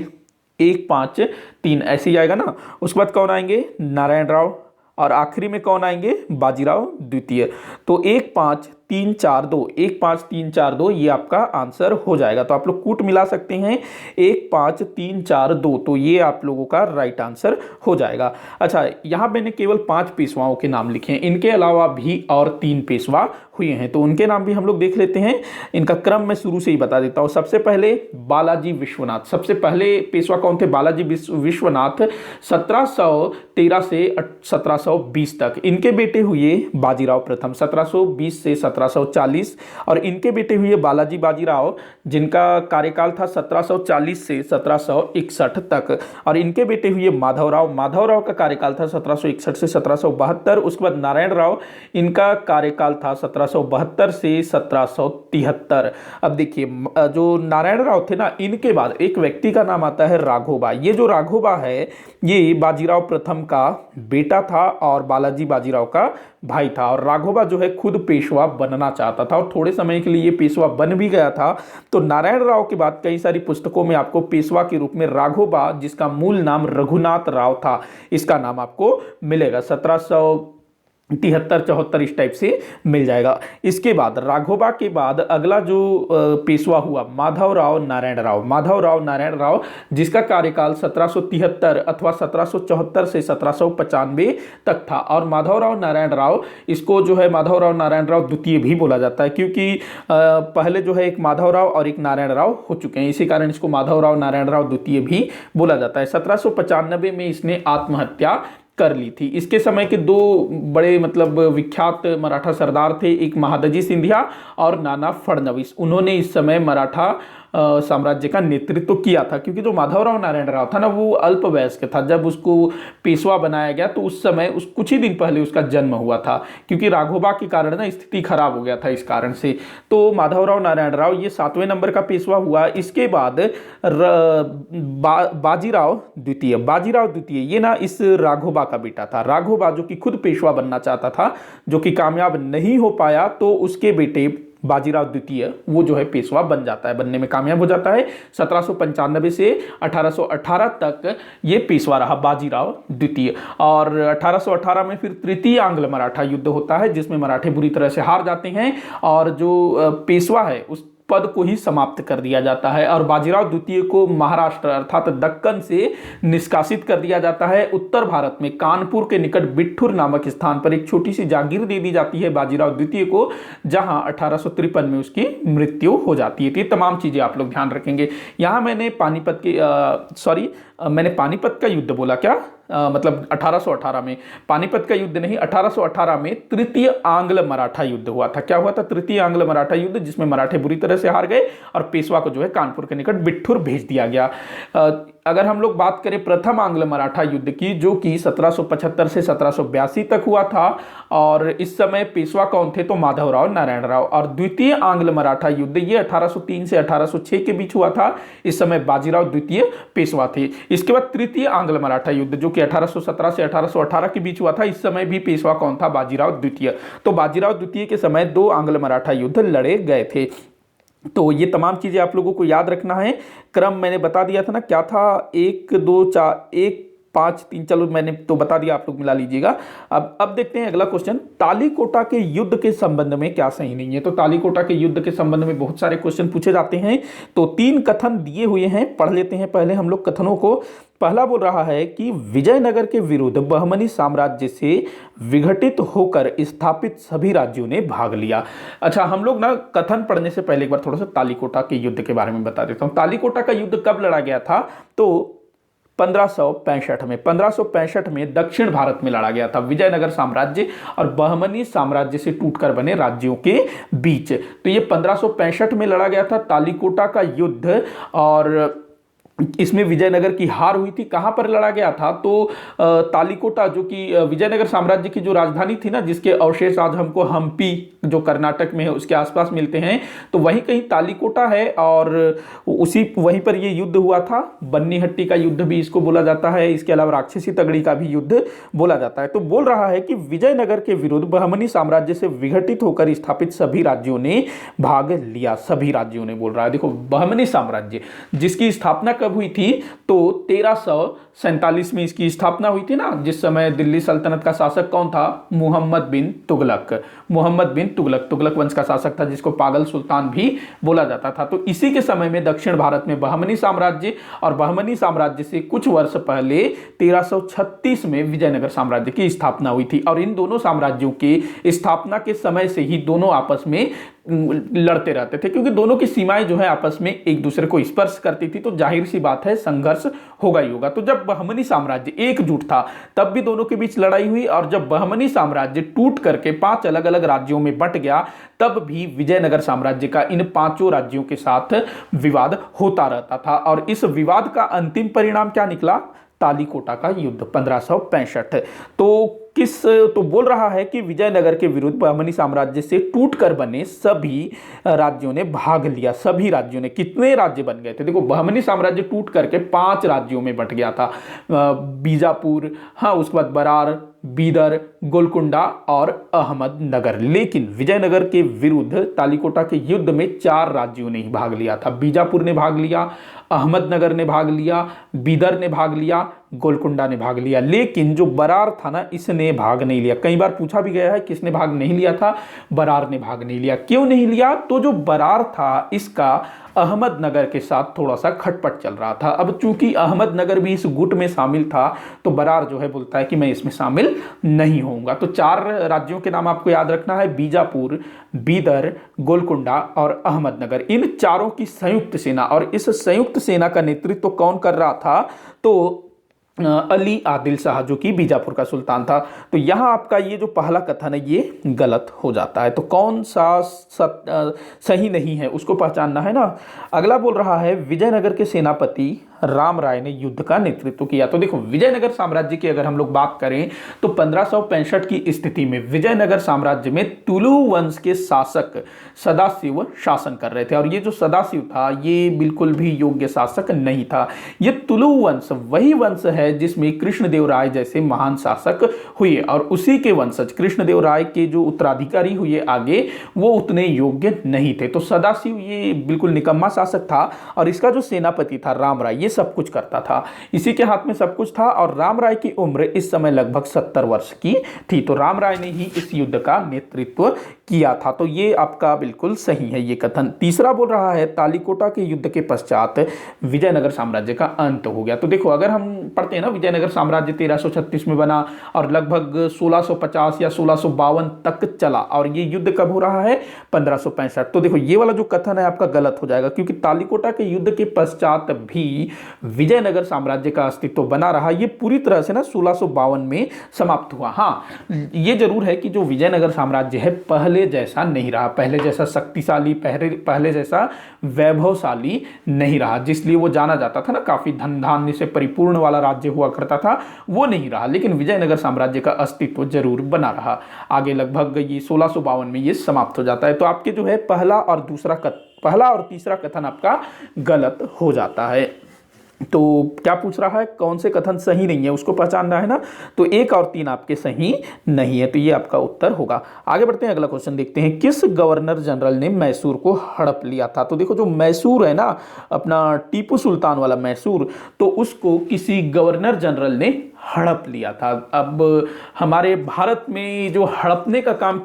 1 5 3 ऐसे ही आएगा ना। उसके बाद कौन आएंगे, नारायण राव, और आखिरी में कौन आएंगे, बाजीराव द्वितीय। तो 15342, 15342 ये आपका आंसर हो जाएगा। तो आप लोग कूट मिला सकते हैं 15342, तो ये आप लोगों का राइट आंसर हो जाएगा। अच्छा, यहां मैंने केवल 5 पेशवाओं के नाम लिखे हैं, इनके अलावा भी और 3 पेशवा हुए हैं, तो उनके नाम भी हम लोग देख लेते हैं। इनका क्रम मैं शुरू से ही बता देता हूं। सबसे पहले बालाजी विश्वनाथ, सबसे पहले पेशवा कौन थे, बालाजी विश्वनाथ, 1713 से 1720 तक। इनके बेटे हुए बाजीराव प्रथम 1720 से 1740, और इनके बेटे हुए बालाजी बाजीराव, जिनका कार्यकाल था 1740 से 1761 तक, और इनके बेटे हुए माधवराव, माधवराव का कार्यकाल था 1761 से 1772। उसके बाद नारायण राव, इनका कार्यकाल था 1772 से 1773। अब देखिए, जो नारायण राव थे ना, इनके बाद एक व्यक्ति का नाम आता है राघोबा। ये जो राघोबा है, ये बाजीराव प्रथम का बेटा था और बालाजी बाजीराव का भाई था। और राघोबा जो है खुद पेशवा बनना चाहता था और थोड़े समय के लिए ये पेशवा बन भी गया था। तो नारायण राव के बाद कई सारी पुस्तकों में आपको पेशवा के रूप में राघोबा, जिसका मूल नाम रघुनाथ राव था, इसका नाम आपको मिलेगा। 1773-74 इस टाइप से मिल जाएगा। इसके बाद राघोबा के बाद अगला जो पेशवा हुआ माधवराव नारायण राव, माधवराव नारायण राव, जिसका कार्यकाल 1773 अथवा 1774 से 1795 तक था। और माधवराव नारायण राव, इसको जो है माधवराव नारायण राव द्वितीय भी बोला जाता है, क्योंकि पहले जो है एक माधवराव और एक नारायण राव हो चुके हैं, इसी कारण इसको माधवराव नारायण राव द्वितीय भी बोला जाता है। 1795 में इसने आत्महत्या कर ली थी। इसके समय के 2 बड़े मतलब विख्यात मराठा सरदार थे, एक महादजी सिंधिया और नाना फडणवीस। उन्होंने इस समय मराठा साम्राज्य का नेतृत्व किया था, क्योंकि जो माधवराव नारायण राव था ना, वो अल्प वयस्क था जब उसको पेशवा बनाया गया। तो उस समय कुछ ही दिन पहले उसका जन्म हुआ था, क्योंकि राघोबा के कारण ना स्थिति खराब हो गया था, इस कारण से। तो माधवराव नारायण राव ये 7वें नंबर का पेशवा हुआ। इसके बाद बाजीराव द्वितीय, बाजीराव द्वितीय ये ना इस राघोबा का बेटा था। राघोबा जो कि खुद पेशवा बनना चाहता था, जो कि कामयाब नहीं हो पाया, तो उसके बेटे बाजीराव द्वितीय वो जो है पेशवा बन जाता है, बनने में कामयाब हो जाता है। 1795 से 1818 तक ये पेशवा रहा बाजीराव द्वितीय। और 1818 में फिर तृतीय आंग्ल मराठा युद्ध होता है, जिसमें मराठे बुरी तरह से हार जाते हैं और जो पेशवा है उस पद को ही समाप्त कर दिया जाता है। और बाजीराव द्वितीय को महाराष्ट्र अर्थात दक्कन से निष्कासित कर दिया जाता है। उत्तर भारत में कानपुर के निकट बिट्ठुर नामक स्थान पर एक छोटी सी जागीर दे दी जाती है बाजीराव द्वितीय को, जहां 1853 में उसकी मृत्यु हो जाती है। तो ये तमाम चीजें आप लोग ध्यान रखेंगे। यहां मैंने मैंने पानीपत का युद्ध बोला क्या, मतलब 1818 में, पानीपत का युद्ध नहीं, 1818 में तृतीय आंग्ल मराठा युद्ध हुआ था। क्या हुआ था, तृतीय आंग्ल मराठा युद्ध, जिसमें मराठे बुरी तरह से हार गए और पेशवा को जो है कानपुर के निकट बिट्ठुर भेज दिया गया। अगर हम लोग बात करें प्रथम आंग्ल मराठा युद्ध की, जो कि 1775 से 1782 तक हुआ था, और इस समय पेशवा कौन थे, तो माधवराव नारायण राव। और द्वितीय आंग्ल मराठा युद्ध ये 1803 से 1806 के बीच हुआ था, इस समय बाजीराव द्वितीय पेशवा थे। इसके बाद तृतीय आंग्ल मराठा युद्ध, जो कि 1817 से 1818 के बीच हुआ था, इस समय भी पेशवा कौन था, बाजीराव द्वितीय। तो बाजीराव द्वितीय के समय 2 आंग्ल मराठा युद्ध लड़े गए थे। तो ये तमाम चीजें आप लोगों को याद रखना है। क्रम मैंने बता दिया था ना, क्या था, 1 2 4 1 5 3, चलो मैंने तो बता दिया, आप लोग मिला लीजिएगा। अब देखते हैं अगला क्वेश्चन, तालीकोटा के युद्ध के संबंध में क्या सही नहीं है। तो तालीकोटा के युद्ध के संबंध में बहुत सारे क्वेश्चन पूछे जाते हैं, तो 3 कथन दिए हुए हैं, पढ़ लेते हैं पहले हम लोग कथनों को। पहला बोल रहा है कि विजयनगर के विरुद्ध बहमनी साम्राज्य से विघटित होकर स्थापित सभी राज्यों ने भाग लिया। अच्छा, हम लोग ना कथन पढ़ने से पहले एक बार थोड़ा सा तालीकोटा के युद्ध के बारे में बता देता हूं। तालीकोटा का युद्ध कब लड़ा गया था, तो 1565 में दक्षिण भारत में लड़ा गया था, विजयनगर साम्राज्य और बहमनी साम्राज्य से टूटकर बने राज्यों के बीच। तो ये 1565 में लड़ा गया था तालीकोटा का युद्ध, और इसमें विजयनगर की हार हुई थी। कहां पर लड़ा गया था, तो तालीकोटा, जो कि विजयनगर साम्राज्य की जो राजधानी थी ना, जिसके अवशेष आज हमको हम्पी जो कर्नाटक में है उसके आसपास मिलते हैं, तो वहीं कहीं तालीकोटा है, और वहीं पर यह युद्ध हुआ था। बन्नीहट्टी का युद्ध भी इसको बोला जाता है, इसके अलावा राक्षसी तगड़ी का भी युद्ध बोला जाता है। तो बोल रहा है कि विजयनगर के विरुद्ध बहमनी साम्राज्य से विघटित होकर स्थापित सभी राज्यों ने भाग लिया, सभी राज्यों ने बोल रहा है। देखो, बहमनी साम्राज्य जिसकी स्थापना कब हुई थी, तो 1947 में इसकी स्थापना हुई थी ना, जिस समय दिल्ली सल्तनत का शासक कौन था? मोहम्मद बिन तुगलक। मोहम्मद बिन तुगलक, तुगलक वंश का शासक था, जिसको पागल सुल्तान भी बोला जाता था। तो इसी के समय में दक्षिण भारत में बहमनी साम्राज्य, और बहमनी साम्राज्य से कुछ वर्ष पहले 1336 में विजयनगर साम्राज्य की स्थापना हुई थी। और इन दोनों साम्राज्यों की स्थापना के समय से ही दोनों आपस में लड़ते रहते थे, क्योंकि दोनों की सीमाएं जो है आपस में एक दूसरे को स्पर्श करती थी, तो जाहिर सी बात है संघर्ष होगा ही होगा। तो जब बहमनी साम्राज्य एकजुट था तब भी दोनों के बीच लड़ाई हुई, और जब बहमनी साम्राज्य टूट करके 5 अलग अलग राज्यों में बंट गया तब भी विजयनगर साम्राज्य का इन 5 राज्यों के साथ विवाद होता रहता था। और इस विवाद का अंतिम परिणाम क्या निकला? तालीकोटा का युद्ध 1565। तो बोल रहा है कि विजयनगर के विरुद्ध बहमनी साम्राज्य से टूटकर बने सभी राज्यों ने भाग लिया। सभी राज्यों ने, कितने राज्य बन गए थे? देखो, बहमनी साम्राज्य टूट करके 5 राज्यों में बंट गया था। बीजापुर, हाँ, उसके बाद बरार, बीदर, गोलकुंडा और अहमदनगर। लेकिन विजयनगर के विरुद्ध तालीकोटा के युद्ध में 4 राज्यों ने ही भाग लिया था। बीजापुर ने भाग लिया, अहमदनगर ने भाग लिया, बीदर ने भाग लिया, गोलकुंडा ने भाग लिया। लेकिन जो बरार था ना, इसने भाग नहीं लिया। कई बार पूछा भी गया है किसने भाग नहीं लिया था? बरार ने भाग नहीं लिया। क्यों नहीं लिया? तो जो बरार था इसका अहमदनगर के साथ थोड़ा सा खटपट चल रहा था। अब चूंकि अहमदनगर भी इस गुट में शामिल था, तो बरार जो है बोलता है कि मैं इसमें शामिल नहीं होऊंगा। तो 4 राज्यों के नाम आपको याद रखना है: बीजापुर, बीदर, गोलकुंडा और अहमदनगर। इन चारों की संयुक्त सेना, और इस संयुक्त सेना का नेतृत्व कौन कर रहा था? तो अली आदिल शाह, जो कि बीजापुर का सुल्तान था। तो यहां आपका ये जो पहला कथन है ये गलत हो जाता है। तो कौन सा सही नहीं है उसको पहचानना है ना। अगला बोल रहा है विजयनगर के सेनापति राम राय ने युद्ध का नेतृत्व किया। तो देखो, विजयनगर साम्राज्य की अगर हम लोग बात करें तो 1565 की स्थिति में विजयनगर साम्राज्य में तुलु वंश के शासक सदाशिव शासन कर रहे थे। और ये जो सदाशिव था ये बिल्कुल भी योग्य शासक नहीं था। ये तुलु वंश वही वंश है जिसमें कृष्णदेव राय जैसे महान शासक हुए, और उसी के वंशज कृष्णदेव राय के जो उत्तराधिकारी हुए आगे, वो उतने योग्य नहीं थे। तो सदाशिव ये बिल्कुल निकम्मा शासक था, और इसका जो सेनापति था राम राय, ये सब कुछ करता था, इसी के हाथ में सब कुछ था। और राम राय की उम्र इस समय लगभग 70 वर्ष की थी। तो राम राय ने ही इस युद्ध का नेतृत्व किया था। तो ये आपका बिल्कुल सही है ये कथन। तीसरा बोल रहा है तालीकोटा के युद्ध के पश्चात विजयनगर साम्राज्य का अंत हो गया। तो देखो, अगर हम पढ़ते हैं ना, विजयनगर साम्राज्य 1336 में बना और लगभग 1650 या 1652 तक चला, और ये युद्ध कब हो रहा है? 1565। तो देखो, ये वाला जो कथन है आपका गलत हो जाएगा, क्योंकि तालीकोटा के युद्ध के पश्चात भी विजयनगर साम्राज्य का अस्तित्व बना रहा। ये पूरी तरह से ना 1652 में समाप्त हुआ। हाँ, ये जरूर है कि जो विजयनगर साम्राज्य है पहले जैसा नहीं रहा, पहले जैसा शक्तिशाली, पहले जैसा वैभवशाली नहीं रहा, जिसलिए वो जाना जाता था ना, काफी धन धान्य से परिपूर्ण वाला राज्य हुआ करता था, वो नहीं रहा। लेकिन विजयनगर साम्राज्य का अस्तित्व जरूर बना रहा। आगे लगभग ये 1652 में ये समाप्त हो जाता है। तो आपके जो है पहला और तीसरा कथन आपका गलत हो जाता है। तो क्या पूछ रहा है? कौन से कथन सही नहीं है उसको पहचानना है ना। तो 1 और 3 आपके सही नहीं है, तो ये आपका उत्तर होगा। आगे बढ़ते हैं, अगला क्वेश्चन देखते हैं। किस गवर्नर जनरल ने मैसूर को हड़प लिया था? तो देखो, जो मैसूर है ना, अपना टीपू सुल्तान वाला मैसूर, तो उसको किसी गवर्नर जनरल ने हड़प लिया था। अब हमारे भारत में जो हड़पने का काम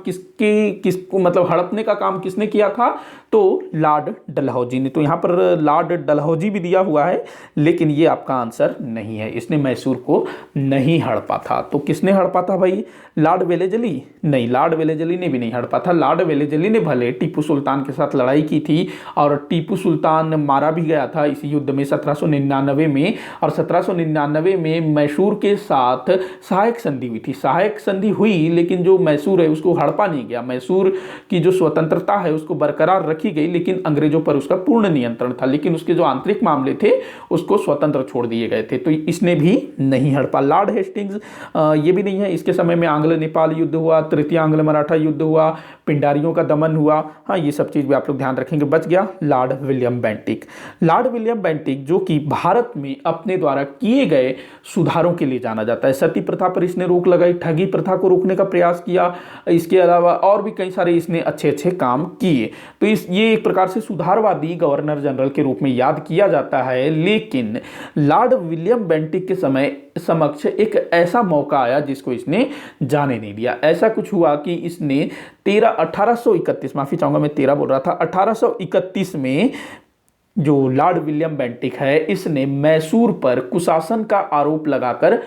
हड़पने का काम किसने किया था? तो लॉर्ड डलहौजी ने। तो यहाँ पर लॉर्ड डलहौजी भी दिया हुआ है, लेकिन ये आपका आंसर नहीं है। इसने मैसूर को नहीं हड़पा था। तो किसने हड़पा था भाई? Lord Wellesley? नहीं, लॉर्ड वेलेजली ने भी नहीं हड़पा था। लॉर्ड वेलेजली ने भले टीपू सुल्तान के साथ लड़ाई की थी, और टीपू सुल्तान मारा भी गया था इस युद्ध में 1799 में। और 1799 में मैसूर के साथ सहायक संधि हुई थी। सहायक संधि हुई, लेकिन जो मैसूर है उसको हड़पा नहीं गया। मैसूर की जो स्वतंत्रता है उसको बरकरार रखी गई, लेकिन अंग्रेजों पर उसका पूर्ण नियंत्रण था। लेकिन उसके जो आंतरिक मामले थे उसको स्वतंत्र छोड़ दिए गए थे। तो इसने भी नहीं हड़पा। लॉर्ड हेस्टिंग्स ये भी नहीं है। इसके समय में आंग्ल नेपाल युद्ध हुआ, तृतीय आंग्ल मराठा युद्ध हुआ, पिंडारियों का दमन हुआ। हाँ, ये सब चीज भी आप लोग ध्यान रखेंगे। बच गया Lord William Bentinck. Lord William Bentinck जो कि भारत में अपने द्वारा किए गए सुधारों के लिए लिए जाना जाता है। सती प्रथा पर इसने रोक लगाई, ठगी प्रथा को रोकने का प्रयास किया, इसके अलावा और भी कई सारे इसने अच्छे अच्छे काम किए। तो ये एक प्रकार से सुधारवादी गवर्नर जनरल के रूप में याद किया जाता है। लेकिन लॉर्ड विलियम बेंटिक के समक्ष एक ऐसा मौका आया जिसको इसने जाने नहीं दिया। ऐसा कुछ हुआ कि इसने 1831, माफी चाहूंगा मैं 13 बोल रहा था, 1831 में जो लॉर्ड विलियम बेंटिक है इसने मैसूर पर कुशासन का आरोप लगाकर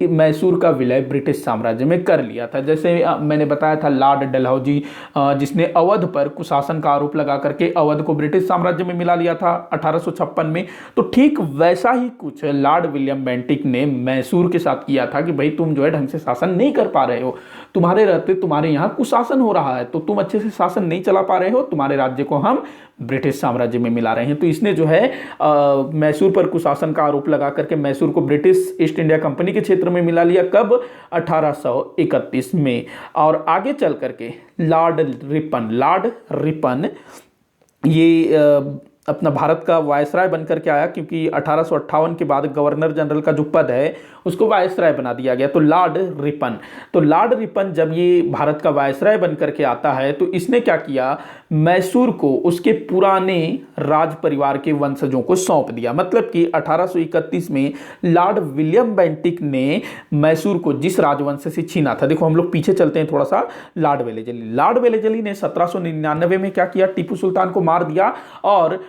मैसूर का विलय ब्रिटिश साम्राज्य में कर लिया था। जैसे मैंने बताया था लॉर्ड डलहौजी जिसने अवध पर कुशासन का आरोप लगा करके अवध को ब्रिटिश साम्राज्य में मिला लिया था 1856 में। तो ठीक वैसा ही कुछ लॉर्ड विलियम बेंटिक ने मैसूर के साथ किया था कि भाई तुम जो है ढंग से शासन नहीं कर पा रहे हो, तुम्हारे रहते तुम्हारे यहाँ कुशासन हो रहा है, तो तुम अच्छे से शासन नहीं चला पा रहे हो, तुम्हारे राज्य को हम ब्रिटिश साम्राज्य में मिला रहे हैं। तो इसने जो है मैसूर पर कुशासन का आरोप लगा करके मैसूर को ब्रिटिश ईस्ट इंडिया कंपनी के क्षेत्र में मिला लिया। कब? 1831 में। और आगे चल करके लॉर्ड रिपन ये अपना भारत का वायसराय बनकर के आया, क्योंकि 1858 के बाद गवर्नर जनरल का जो पद है उसको वायसराय बना दिया गया। तो लॉर्ड रिपन जब ये भारत का वायसराय बनकर के आता है तो इसने क्या किया, मैसूर को उसके पुराने राज परिवार के वंशजों को सौंप दिया। मतलब कि 1831 में लॉर्ड विलियम बेंटिक ने मैसूर को जिस राजवंश से छीना था, देखो हम लोग पीछे चलते हैं थोड़ा सा, लॉर्ड वेलेजली ने 1799 में क्या किया, टीपू सुल्तान को मार दिया और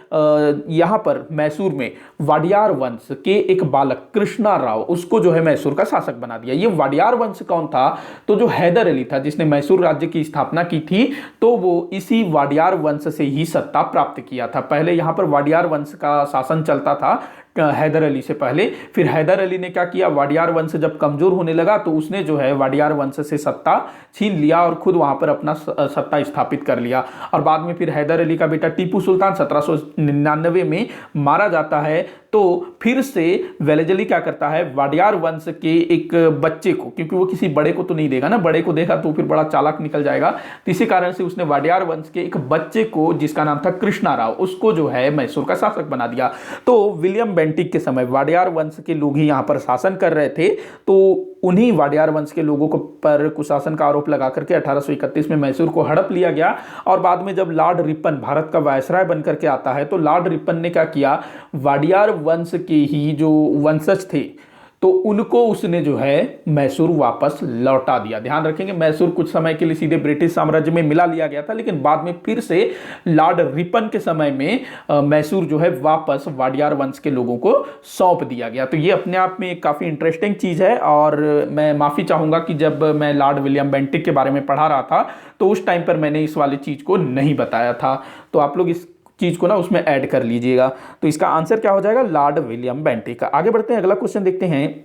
यहां पर मैसूर में वाडियार वंश के एक बालक कृष्णा राव, उसको जो है मैसूर का शासक बना दिया। ये वाडियार वंश कौन था? तो जो हैदर अली था जिसने मैसूर राज्य की स्थापना की थी, तो वो इसी वाडियार वंश से ही सत्ता प्राप्त किया था। पहले यहां पर वाडियार वंश का शासन चलता था हैदर अली से पहले। फिर हैदर अली ने क्या किया, वाडियार वंश जब कमजोर होने लगा तो उसने जो है वाडियार वंश से सत्ता छीन लिया और खुद वहां पर अपना सत्ता स्थापित कर लिया। और बाद में फिर हैदर अली का बेटा टीपू सुल्तान 1799 में मारा जाता है। तो फिर से वेलेजली क्या करता है, वाडियार वंश के एक बच्चे को, क्योंकि वो किसी बड़े को तो नहीं देगा ना, बड़े को देगा तो फिर बड़ा चालाक निकल जाएगा, तो इसी कारण से उसने वाडियार वंश के एक बच्चे को जिसका नाम था कृष्णा राव, उसको जो है मैसूर का शासक बना दिया। तो विलियम बेंटिक के समय वाडियार वंश के लोग ही यहां पर शासन कर रहे थे। तो उन्हीं वाडियार वंश के लोगों को पर कुशासन का आरोप लगा करके 1831 में मैसूर को हड़प लिया गया। और बाद में जब लॉर्ड रिपन भारत का वायसराय बनकर के आता है तो लॉर्ड रिपन ने क्या किया, वाडियार वंश के ही जो वंशज थे तो उनको उसने जो है मैसूर वापस लौटा दिया। ध्यान रखेंगे मैसूर कुछ समय के लिए सीधे ब्रिटिश साम्राज्य में मिला लिया गया था, लेकिन बाद में फिर से लॉर्ड रिपन के समय में मैसूर जो है वापस वाडियार वंश के लोगों को सौंप दिया गया। तो ये अपने आप में एक काफ़ी इंटरेस्टिंग चीज़ है। और मैं माफ़ी चाहूँगा कि जब मैं लॉर्ड विलियम बेंटिक के बारे में पढ़ा रहा था तो उस टाइम पर मैंने इस वाली चीज़ को नहीं बताया था, तो आप लोग इस चीज को ना उसमें ऐड कर लीजिएगा। तो इसका आंसर क्या हो जाएगा, लॉर्ड विलियम बेंटिक का। आगे बढ़ते हैं, अगला क्वेश्चन देखते हैं।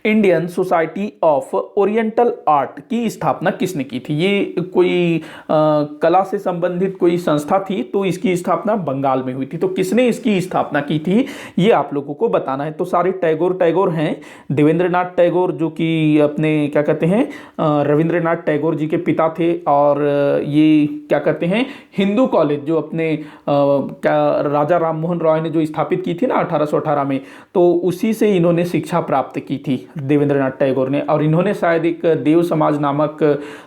Indian society of oriental art की स्थापना किसने की थी? ये कोई कला से संबंधित कोई संस्था थी, तो इसकी स्थापना बंगाल में हुई थी। तो किसने इसकी स्थापना की थी ये आप लोगों को बताना है। तो सारे टैगोर हैं, देवेंद्रनाथ टैगोर जो कि अपने क्या कहते हैं रविंद्रनाथ टैगोर जी के पिता थे। और ये क्या कहते हैं हिंदू कॉलेज जो अपने क्या राजा राम मोहन रॉय ने जो स्थापित की थी ना 1818 में, तो उसी से इन्होंने शिक्षा प्राप्त की थी देवेंद्रनाथ टैगोर ने। और इन्होंने शायद एक देव समाज नामक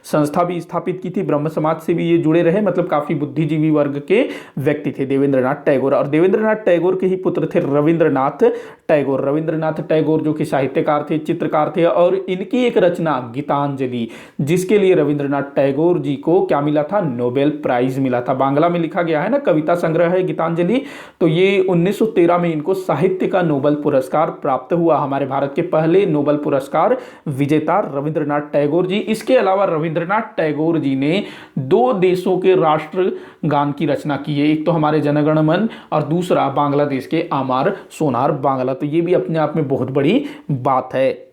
संस्था भी स्थापित की थी, ब्रह्म समाज से भी ये जुड़े रहे, मतलब काफी बुद्धिजीवी वर्ग के व्यक्ति थे देवेंद्रनाथ टैगोर। और देवेंद्रनाथ टैगोर के ही पुत्र थे रविंद्रनाथ टैगोर जो कि साहित्यकार थे, चित्रकार थे। और इनकी एक रचना गीतांजलि, जिसके लिए रविंद्रनाथ टैगोर जी को क्या मिला था, नोबेल प्राइज मिला था। बांग्ला में लिखा गया है ना, कविता संग्रह है गीतांजलि। तो ये 1913 में इनको साहित्य का नोबेल पुरस्कार प्राप्त हुआ। हमारे भारत के पहले नोबेल पुरस्कार विजेता रविंद्रनाथ टैगोर जी। इसके अलावा रविंद्रनाथ टैगोर जी ने 2 देशों के राष्ट्र गान की रचना की है, एक तो हमारे जनगण मन और दूसरा बांग्लादेश के आमार सोनार बांग्ला। तो ये भी अपने आप में बहुत बड़ी बात है।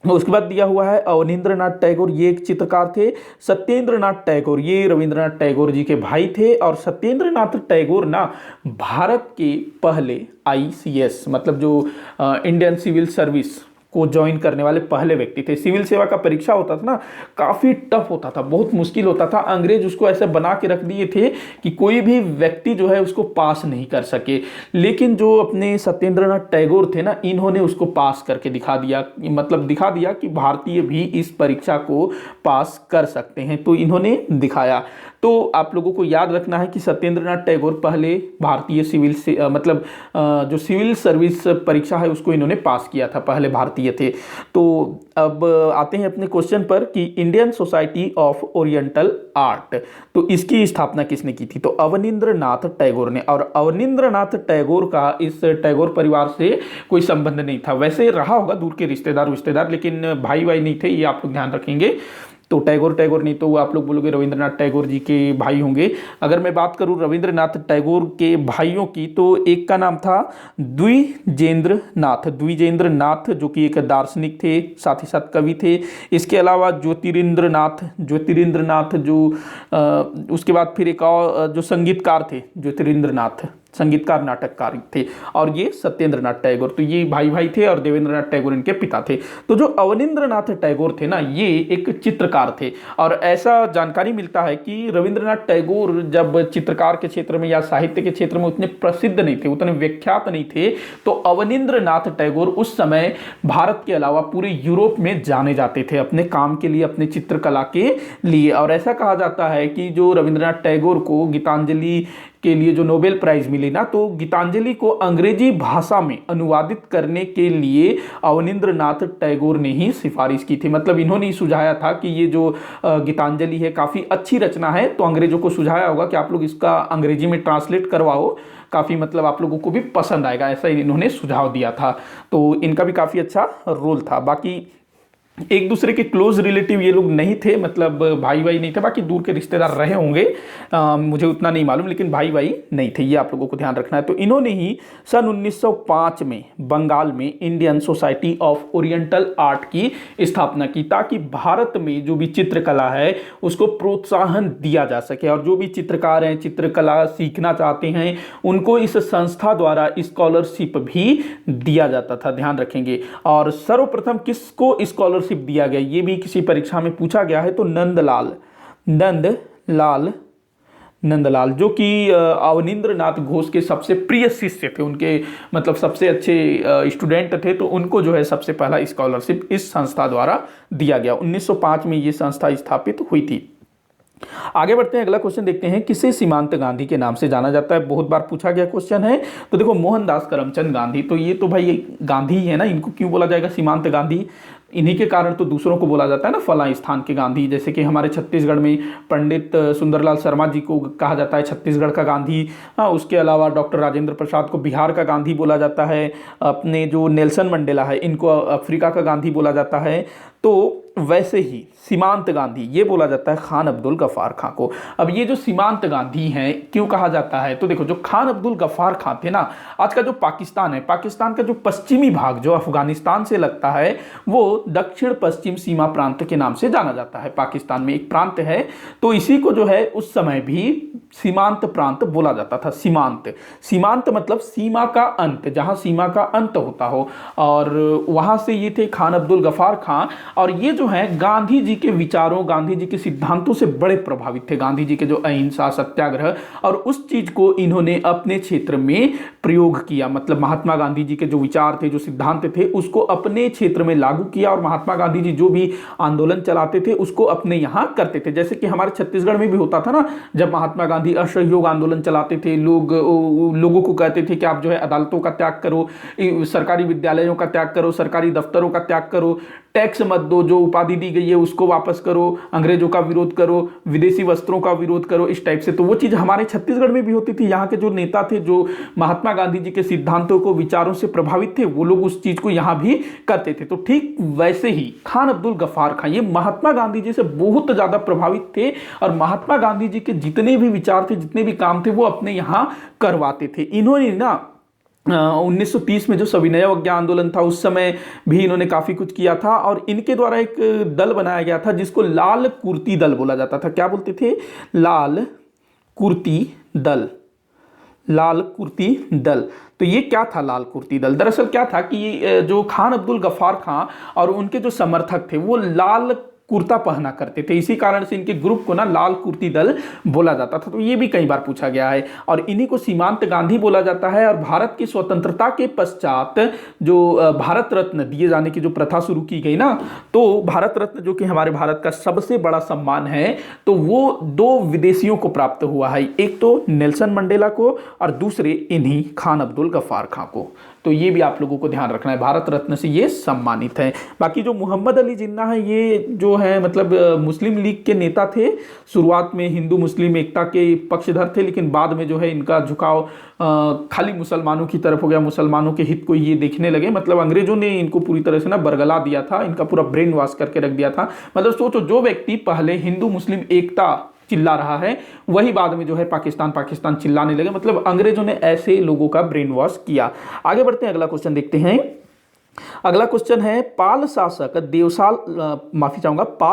उसके बाद दिया हुआ है अवनींद्रनाथ टैगोर, ये एक चित्रकार थे। सत्येंद्रनाथ टैगोर ये रविंद्रनाथ टैगोर जी के भाई थे। और सत्येंद्रनाथ टैगोर ना भारत के पहले ICS मतलब जो इंडियन सिविल सर्विस को ज्वाइन करने वाले पहले व्यक्ति थे। सिविल सेवा का परीक्षा होता था ना, काफ़ी टफ होता था, बहुत मुश्किल होता था। अंग्रेज उसको ऐसे बना के रख दिए थे कि कोई भी व्यक्ति जो है उसको पास नहीं कर सके, लेकिन जो अपने सत्येंद्रनाथ टैगोर थे ना, इन्होंने उसको पास करके दिखा दिया, मतलब दिखा दिया कि भारतीय भी इस परीक्षा को पास कर सकते हैं, तो इन्होंने दिखाया। तो आप लोगों को याद रखना है कि सत्येंद्रनाथ टैगोर पहले भारतीय सिविल से जो सिविल सर्विस परीक्षा है उसको इन्होंने पास किया था, पहले भारतीय थे। तो अब आते हैं अपने क्वेश्चन पर कि Indian society of oriental art, तो इसकी स्थापना किसने की थी? तो अवनींद्रनाथ टैगोर ने। और अवनींद्रनाथ टैगोर का इस टैगोर परिवार से कोई संबंध नहीं था, वैसे रहा होगा दूर के रिश्तेदार, लेकिन भाई नहीं थे, ये आप लोग ध्यान रखेंगे। तो टैगोर नहीं तो आप लोग बोलोगे रविंद्रनाथ टैगोर जी के भाई होंगे। अगर मैं बात करूं रविंद्रनाथ टैगोर के भाइयों की, तो एक का नाम था द्विजेंद्र नाथ, जो कि एक दार्शनिक थे, साथ ही साथ कवि थे। इसके अलावा ज्योतिरिंद्र नाथ जो उसके बाद फिर एक और जो संगीतकार थे, ज्योतिरिंद्र नाथ संगीतकार नाटककार थे, और ये सत्येंद्रनाथ टैगोर, तो ये भाई थे और देवेंद्रनाथ टैगोर इनके पिता थे। तो जो अवनींद्रनाथ टैगोर थे ना, ये एक चित्रकार थे, और ऐसा जानकारी मिलता है कि रविंद्रनाथ टैगोर जब चित्रकार के क्षेत्र में या साहित्य के क्षेत्र में उतने प्रसिद्ध नहीं थे, उतने विख्यात नहीं थे, तो अवनींद्रनाथ टैगोर उस समय भारत के अलावा पूरे यूरोप में जाने जाते थे अपने काम के लिए, अपने चित्रकला के लिए। और ऐसा कहा जाता है कि जो रविंद्रनाथ टैगोर को गीतांजलि के लिए जो नोबेल प्राइज मिली ना, तो गीतांजलि को अंग्रेजी भाषा में अनुवादित करने के लिए अवनींद्रनाथ टैगोर ने ही सिफारिश की थी। मतलब इन्होंने ही सुझाया था कि ये जो गीतांजलि है काफ़ी अच्छी रचना है, तो अंग्रेजों को सुझाया होगा कि आप लोग इसका अंग्रेजी में ट्रांसलेट करवाओ, काफ़ी मतलब आप लोगों को भी पसंद आएगा, ऐसा इन्होंने सुझाव दिया था। तो इनका भी काफ़ी अच्छा रोल था। बाकी एक दूसरे के क्लोज रिलेटिव ये लोग नहीं थे, मतलब भाई नहीं थे, बाकी दूर के रिश्तेदार रहे होंगे, मुझे उतना नहीं मालूम, लेकिन भाई नहीं थे, ये आप लोगों को ध्यान रखना है। तो इन्होंने ही सन 1905 में बंगाल में Indian society of oriental art की स्थापना की, ताकि भारत में जो भी चित्रकला है उसको प्रोत्साहन दिया जा सके, और जो भी चित्रकार हैं, चित्रकला सीखना चाहते हैं, उनको इस संस्था द्वारा स्कॉलरशिप भी दिया जाता था, ध्यान रखेंगे। और सर्वप्रथम किसको स्कॉलरशिप दिया गया, ये भी किसी परीक्षा में पूछा गया है, तो नंदलाल जो कि अवनींद्रनाथ घोष के सबसे प्रिय शिष्य थे, उनके मतलब सबसे अच्छे स्टूडेंट थे, तो उनको जो है सबसे पहला स्कॉलरशिप इस संस्था द्वारा दिया गया। 1905 में ये संस्था स्थापित हुई थी। आगे बढ़ते हैं, अगला क्वेश्चन देखते हैं, किसे सीमांत गांधी के नाम से जाना जाता है? बहुत बार पूछा गया क्वेश्चन है। तो देखो मोहनदास करमचंद गांधी, तो ये तो भाई गांधी है ना, इनको क्यों बोला जाएगा सीमांत गांधी? इन्हीं के कारण तो दूसरों को बोला जाता है ना फला स्थान के गांधी, जैसे कि हमारे छत्तीसगढ़ में पंडित सुंदरलाल शर्मा जी को कहा जाता है छत्तीसगढ़ का गांधी। हाँ, उसके अलावा डॉक्टर राजेंद्र प्रसाद को बिहार का गांधी बोला जाता है। अपने जो नेल्सन मंडेला है, इनको अफ्रीका का गांधी बोला जाता है। तो वैसे ही सीमांत गांधी ये बोला जाता है खान अब्दुल गफ्फार खां को। अब ये जो सीमांत गांधी हैं क्यों कहा जाता है, तो देखो जो खान अब्दुल गफ्फार खां थे ना, आज का जो पाकिस्तान है, पाकिस्तान का जो पश्चिमी भाग जो अफगानिस्तान से लगता है, वो दक्षिण पश्चिम सीमा प्रांत के नाम से जाना जाता है। पाकिस्तान में एक प्रांत है, तो इसी को जो है उस समय भी सीमांत प्रांत बोला जाता था। सीमांत मतलब सीमा का अंत, जहां सीमा का अंत होता हो, और वहां से ये थे खान अब्दुल गफ्फार खां। और ये जो है गांधी जी के विचारों, गांधी जी के सिद्धांतों से बड़े प्रभावित थे। गांधी जी के जो अहिंसा, सत्याग्रह, और उस चीज को इन्होंने अपने क्षेत्र में प्रयोग किया। मतलब महात्मा गांधी जी के जो विचार थे, जो सिद्धांत थे, उसको अपने क्षेत्र में लागू किया, और महात्मा गांधी जी जो भी आंदोलन चलाते थे उसको अपने यहाँ करते थे। जैसे कि हमारे छत्तीसगढ़ में भी होता था ना, जब महात्मा गांधी असहयोग आंदोलन चलाते थे, लोगों को कहते थे कि आप जो है अदालतों का त्याग करो, सरकारी विद्यालयों का त्याग करो, सरकारी दफ्तरों का त्याग करो, टैक्स मत दो, जो उपाधि दी गई है उसको वापस करो, अंग्रेजों का विरोध करो, विदेशी वस्त्रों का विरोध करो, इस टाइप से। तो वो चीज हमारे छत्तीसगढ़ में भी होती थी। यहाँ के जो नेता थे, जो महात्मा गांधी जी के सिद्धांतों को, विचारों से प्रभावित थे, वो लोग उस चीज को यहाँ भी करते थे। तो ठीक वैसे ही खान अब्दुल गफ्फार खां ये महात्मा गांधी जी से बहुत ज्यादा प्रभावित थे, और महात्मा गांधी जी के जितने भी विचार थे, जितने भी काम थे, वो अपने यहाँ करवाते थे। इन्होंने ना 1930 में जो सविनय अवज्ञा आंदोलन था, उस समय भी इन्होंने काफ़ी कुछ किया था। और इनके द्वारा एक दल बनाया गया था जिसको लाल कुर्ती दल बोला जाता था। क्या बोलते थे? लाल कुर्ती दल। लाल कुर्ती दल। तो ये क्या था लाल कुर्ती दल? दरअसल क्या था कि जो खान अब्दुल गफ्फार खां और उनके जो समर्थक थे वो लाल कुर्ता पहना करते थे, इसी कारण से इनके ग्रुप को ना लाल कुर्ती दल बोला जाता था। तो ये भी कई बार पूछा गया है। और इन्हीं को सीमांत गांधी बोला जाता है। और भारत की स्वतंत्रता के पश्चात जो भारत रत्न दिए जाने की जो प्रथा शुरू की गई ना, तो भारत रत्न जो कि हमारे भारत का सबसे बड़ा सम्मान है, तो वो दो विदेशियों को प्राप्त हुआ है, एक तो नेल्सन मंडेला को और दूसरे इन्हीं खान अब्दुल गफ्फार खां को। तो ये भी आप लोगों को ध्यान रखना है, भारत रत्न से ये सम्मानित है। बाकी जो मोहम्मद अली जिन्ना है, ये जो है मतलब मुस्लिम लीग के नेता थे। शुरुआत में हिंदू मुस्लिम एकता के पक्षधर थे, लेकिन बाद में जो है इनका झुकाव खाली मुसलमानों की तरफ हो गया। मुसलमानों के हित को ये देखने लगे, मतलब अंग्रेजों ने इनको पूरी तरह से ना बरगला दिया था, इनका पूरा ब्रेन वॉश करके रख दिया था। मतलब सोचो, जो व्यक्ति पहले हिंदू मुस्लिम एकता चिल्ला रहा है, वही बाद में जो है पाकिस्तान पाकिस्तान चिल्लाने लगे। मतलब अंग्रेजों ने ऐसे लोगों का ब्रेन वॉश किया। आगे बढ़ते हैं, अगला क्वेश्चन देखते हैं। अगला क्वेश्चन है, पाल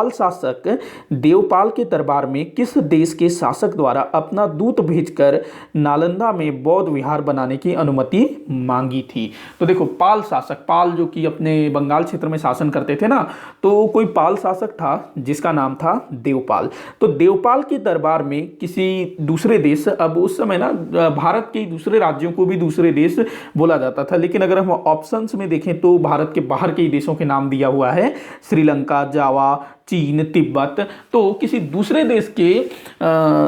शासक देवपाल के दरबार में किस देश के शासक द्वारा अपना दूत भेजकर नालंदा में बौद्ध विहार बनाने की अनुमति मांगी थी? तो देखो, पाल शासक, पाल जो कि अपने बंगाल क्षेत्र में शासन करते थे ना, तो कोई पाल शासक था जिसका नाम था देवपाल। तो देवपाल के दरबार में किसी दूसरे देश, अब उस समय ना भारत के दूसरे राज्यों को भी दूसरे देश बोला जाता था, लेकिन अगर हम ऑप्शंस में देखें तो भारत के बाहर के देशों के नाम दिया हुआ है, श्रीलंका, जावा, चीन, तिब्बत। तो किसी दूसरे देश के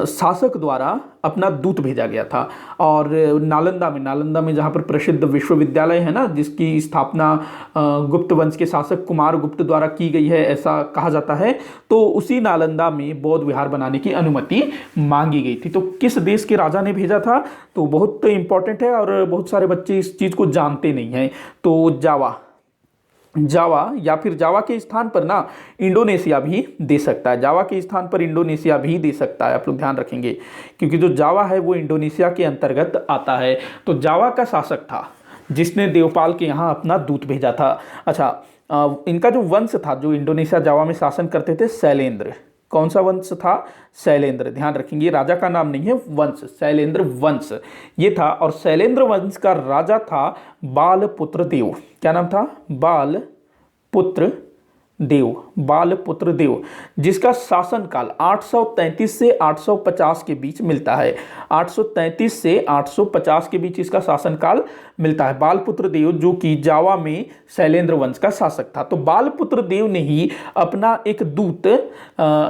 शासक द्वारा अपना दूत भेजा गया था। और नालंदा में जहाँ पर प्रसिद्ध विश्वविद्यालय है ना, जिसकी स्थापना गुप्त वंश के शासक कुमार गुप्त द्वारा की गई है, ऐसा कहा जाता है, तो उसी नालंदा में बौद्ध विहार बनाने की अनुमति मांगी गई थी। तो किस देश के राजा ने भेजा था? तो बहुत इंपॉर्टेंट है और बहुत सारे बच्चे इस चीज़ को जानते नहीं हैं। तो जावा या फिर जावा के स्थान पर ना इंडोनेशिया भी दे सकता है। जावा के स्थान पर इंडोनेशिया भी दे सकता है, आप लोग ध्यान रखेंगे, क्योंकि जो जावा है वो इंडोनेशिया के अंतर्गत आता है। तो जावा का शासक था जिसने देवपाल के यहाँ अपना दूत भेजा था। अच्छा, इनका जो वंश था, जो इंडोनेशिया जावा में शासन करते थे, शैलेंद्र। कौन सा वंश था? शैलेंद्र। ध्यान रखेंगे, राजा का नाम नहीं है, वंश, शैलेंद्र वंश ये था। और शैलेंद्र वंश का राजा था बालपुत्र देव। क्या नाम था? बालपुत्र देव, जिसका शासनकाल 833 से 850 के बीच मिलता है। 833 से 850 के बीच इसका शासनकाल मिलता है। बालपुत्र देव जो कि जावा में शैलेंद्र वंश का शासक था। तो बालपुत्र देव ने ही अपना एक दूत,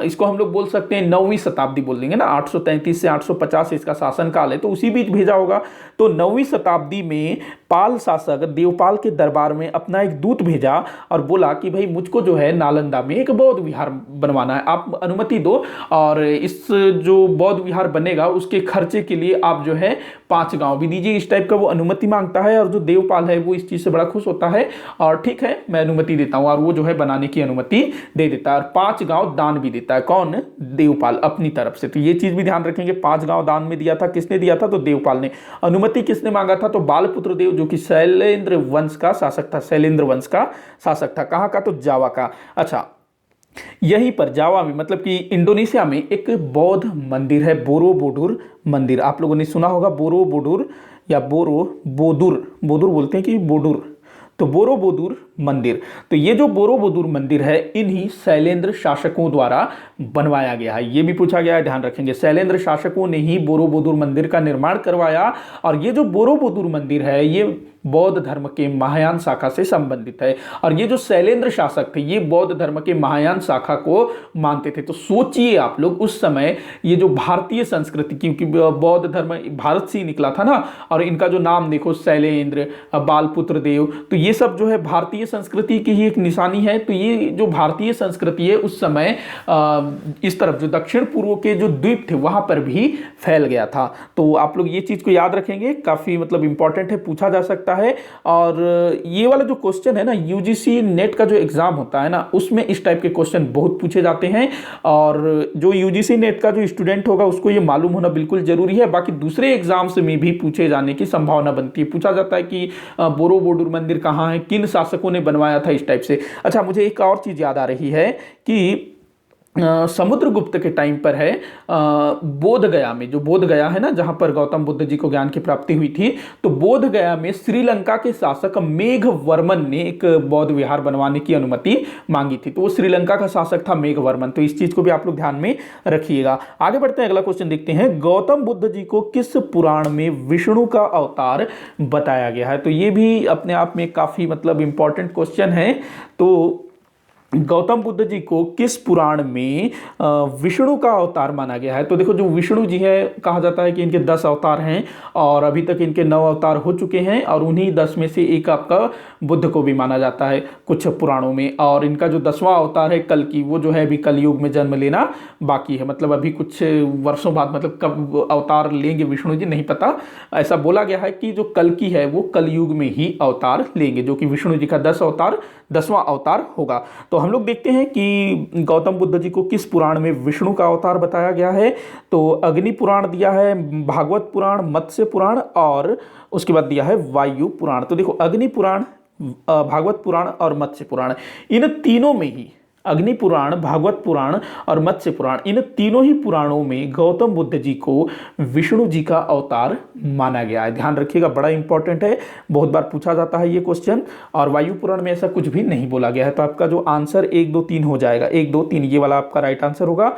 इसको हम लोग बोल सकते हैं 9वीं शताब्दी बोल देंगे ना, 833 से 850 इसका शासनकाल है, तो उसी बीच भेजा होगा। तो 9वीं शताब्दी में पाल शासक देवपाल के दरबार में अपना एक दूत भेजा और बोला कि भाई मुझको जो है नालंदा में एक बौद्ध विहार बनवाना है, आप अनुमति दो, और इस जो बौद्ध विहार बनेगा उसके खर्चे के लिए आप जो है 5 गांव भी दीजिए। इस टाइप का वो अनुमति मांगता है। और जो देवपाल है वो इस चीज से बड़ा खुश होता है और ठीक है मैं अनुमति देता हूं, और वो जो है बनाने की अनुमति दे देता है और 5 गांव दान भी देता है। कौन? देवपाल अपनी तरफ से। तो ये चीज भी ध्यान रखेंगे, 5 गांव दान में दिया था। किसने दिया था? तो देवपाल ने। अनुमति किसने मांगा था? तो बालपुत्र देव जो कि शैलेंद्र वंश का शासक था, शैलेंद्र वंश का शासक था। कहां का? तो जावा का। अच्छा, यहीं पर जावा में, मतलब कि इंडोनेशिया में एक बौद्ध मंदिर है, बोरोबुदुर मंदिर। आप लोगों ने सुना होगा बोरोबुदुर या बोरोबुदुर, बोदुर बोलते हैं कि बोडुर, तो बोरोबुदुर मंदिर। तो ये जो बोरोबुदुर मंदिर है इन्हीं शैलेंद्र शासकों द्वारा बनवाया गया है। ये भी पूछा गया है, ध्यान रखेंगे, शैलेंद्र शासकों ने ही बोरोबुदुर मंदिर का निर्माण करवाया। और ये जो बोरोबुदुर मंदिर है ये बौद्ध धर्म के महायान शाखा से संबंधित है। और ये जो शैलेंद्र शासक थे ये बौद्ध धर्म के महायान शाखा को मानते थे। तो सोचिए आप लोग, उस समय ये जो भारतीय संस्कृति, क्योंकि बौद्ध धर्म भारत से ही निकला था ना, और इनका जो नाम देखो शैलेंद्र, बालपुत्र देव, तो ये सब जो है भारतीय संस्कृति की ही एक निशानी है। तो ये जो भारतीय संस्कृति है उस समय इस तरफ जो दक्षिण पूर्व के जो द्वीप थे वहां पर भी फैल गया था। तो आप लोग ये चीज को याद रखेंगे, काफी मतलब इंपॉर्टेंट है, पूछा जा सकता है। और ये वाला जो क्वेश्चन है ना, यूजीसी नेट का जो एग्जाम होता है ना, उसमें इस टाइप के क्वेश्चन बहुत पूछे जाते हैं। और जो यूजीसी नेट का जो स्टूडेंट होगा उसको ये मालूम होना बिल्कुल जरूरी है। बाकी दूसरे एग्जाम्स में भी पूछे जाने की संभावना बनती है। पूछा जाता है कि बोरोबुदुर मंदिर कहाँ है, किन शासकों ने बनवाया था, इस टाइप से। अच्छा, मुझे एक और चीज याद आ रही है कि समुद्रगुप्त के टाइम पर है, बोध गया में, जो बोध गया है ना जहां पर गौतम बुद्ध जी को ज्ञान की प्राप्ति हुई थी, तो बोध गया में श्रीलंका के शासक मेघवर्मन ने एक बौद्ध विहार बनवाने की अनुमति मांगी थी। तो वो श्रीलंका का शासक था मेघवर्मन। तो इस चीज को भी आप लोग ध्यान में रखिएगा। आगे बढ़ते हैं, अगला क्वेश्चन देखते हैं। गौतम बुद्ध जी को किस पुराण में विष्णु का अवतार बताया गया है? तो ये भी अपने आप में काफी मतलब इंपॉर्टेंट क्वेश्चन है। तो गौतम बुद्ध जी को किस पुराण में विष्णु का अवतार माना गया है? तो देखो, जो विष्णु जी है, कहा जाता है कि इनके 10 अवतार हैं और अभी तक इनके 9 अवतार हो चुके हैं, और उन्हीं 10 में से एक आपका बुद्ध को भी माना जाता है कुछ पुराणों में। और इनका जो 10वां अवतार है कल्कि, वो जो है अभी कलयुग में जन्म लेना बाकी है। मतलब अभी कुछ वर्षों बाद, मतलब कब अवतार लेंगे विष्णु जी नहीं पता। ऐसा बोला गया है कि जो कल्कि है वो कलयुग में ही अवतार लेंगे, जो कि विष्णु जी का 10वां अवतार होगा। तो हम लोग देखते हैं कि गौतम बुद्ध जी को किस पुराण में विष्णु का अवतार बताया गया है। तो अग्नि पुराण दिया है, भागवत पुराण, मत्स्य पुराण, और उसके बाद दिया है वायु पुराण। तो देखो, अग्नि पुराण, भागवत पुराण और मत्स्य पुराण, इन तीनों में ही, अग्नि पुराण, भागवत पुराण और मत्स्य पुराण, इन तीनों ही पुराणों में गौतम बुद्ध जी को विष्णु जी का अवतार माना गया है। ध्यान रखिएगा, बड़ा इंपॉर्टेंट है, बहुत बार पूछा जाता है ये क्वेश्चन। और वायु पुराण में ऐसा कुछ भी नहीं बोला गया है। तो आपका जो आंसर 1 2 3 हो जाएगा, 1 2 3 ये वाला आपका राइट आंसर होगा।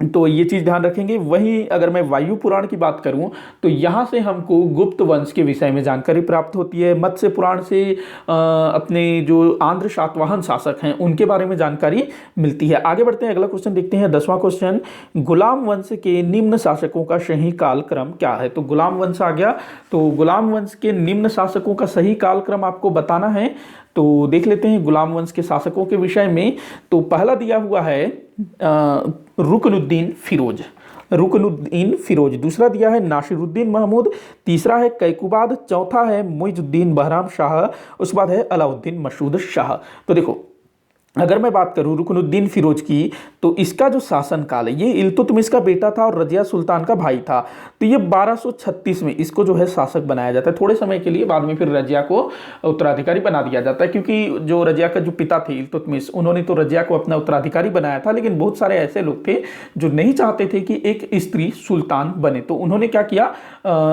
तो ये चीज ध्यान रखेंगे। वहीं अगर मैं वायु पुराण की बात करूं तो यहां से हमको गुप्त वंश के विषय में जानकारी प्राप्त होती है। मत्स्य पुराण से अपने जो आंध्र सातवाहन शासक हैं उनके बारे में जानकारी मिलती है। आगे बढ़ते हैं, अगला क्वेश्चन देखते हैं, 10वां क्वेश्चन। गुलाम वंश के निम्न शासकों का सही कालक्रम क्या है? तो गुलाम वंश आ गया। तो गुलाम वंश के निम्न शासकों का सही कालक्रम आपको बताना है। तो देख लेते हैं गुलाम वंश के शासकों के विषय में। तो पहला दिया हुआ है रुकनुद्दीन फिरोज, रुकनुद्दीन फिरोज। दूसरा दिया है नासिरुद्दीन महमूद। तीसरा है कैकुबाद। चौथा है मुइजुद्दीन बहराम शाह। उसके बाद है अलाउद्दीन मसूद शाह। तो देखो, अगर मैं बात करूं रुकनुद्दीन फिरोज की, तो इसका जो शासन काल है, ये इल्तुतमिश का बेटा था और रजिया सुल्तान का भाई था। तो ये 1236 में इसको जो है शासक बनाया जाता है थोड़े समय के लिए। बाद में फिर रजिया को उत्तराधिकारी बना दिया जाता है, क्योंकि जो रजिया का जो पिता थे इल्तुतमिश, उन्होंने तो रजिया को अपना उत्तराधिकारी बनाया था। लेकिन बहुत सारे ऐसे लोग थे जो नहीं चाहते थे कि एक स्त्री सुल्तान बने। तो उन्होंने क्या किया,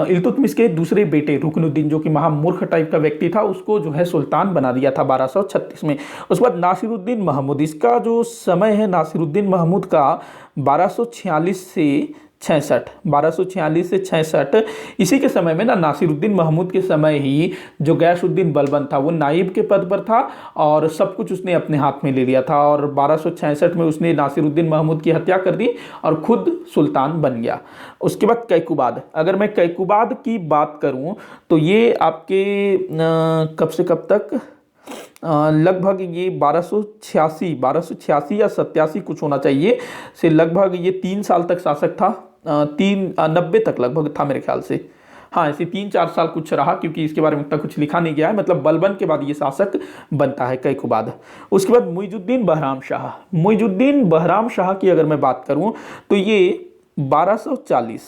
इल्तुतमिश के दूसरे बेटे रुकनुद्दीन, जो कि महामूर्ख टाइप का व्यक्ति था, उसको जो है सुल्तान बना दिया था 1236 में। उसके बाद नासिरुद्दीन महमूद, इसका जो समय है नासिरुद्दीन महमूद का 1246 से 66, इसी के समय में ना, नासिरुद्दीन महमूद के समय ही जो गयासुद्दीन बलबन था वो नाइब के पद पर था और सब कुछ उसने अपने हाथ में ले लिया था। और 1266 में उसने नासिरुद्दीन महमूद की हत्या कर दी और खुद सुल्तान बन गया। उसके बाद कैकुबाद, अगर मैं कैकुबाद की बात करूं तो ये आपके कब से कब तक, लगभग ये 1286 या 87 कुछ होना चाहिए से, लगभग ये 3 साल तक शासक था। 90 तक लगभग था मेरे ख्याल से। हाँ, ऐसे 3-4 साल कुछ रहा, क्योंकि इसके बारे में उतना कुछ लिखा नहीं गया है। मतलब बलबन के बाद ये शासक बनता है कैकुबाद। उसके बाद मुइजुद्दीन बहराम शाह, मुइजुद्दीन बहराम शाह की अगर मैं बात करूं तो ये 1240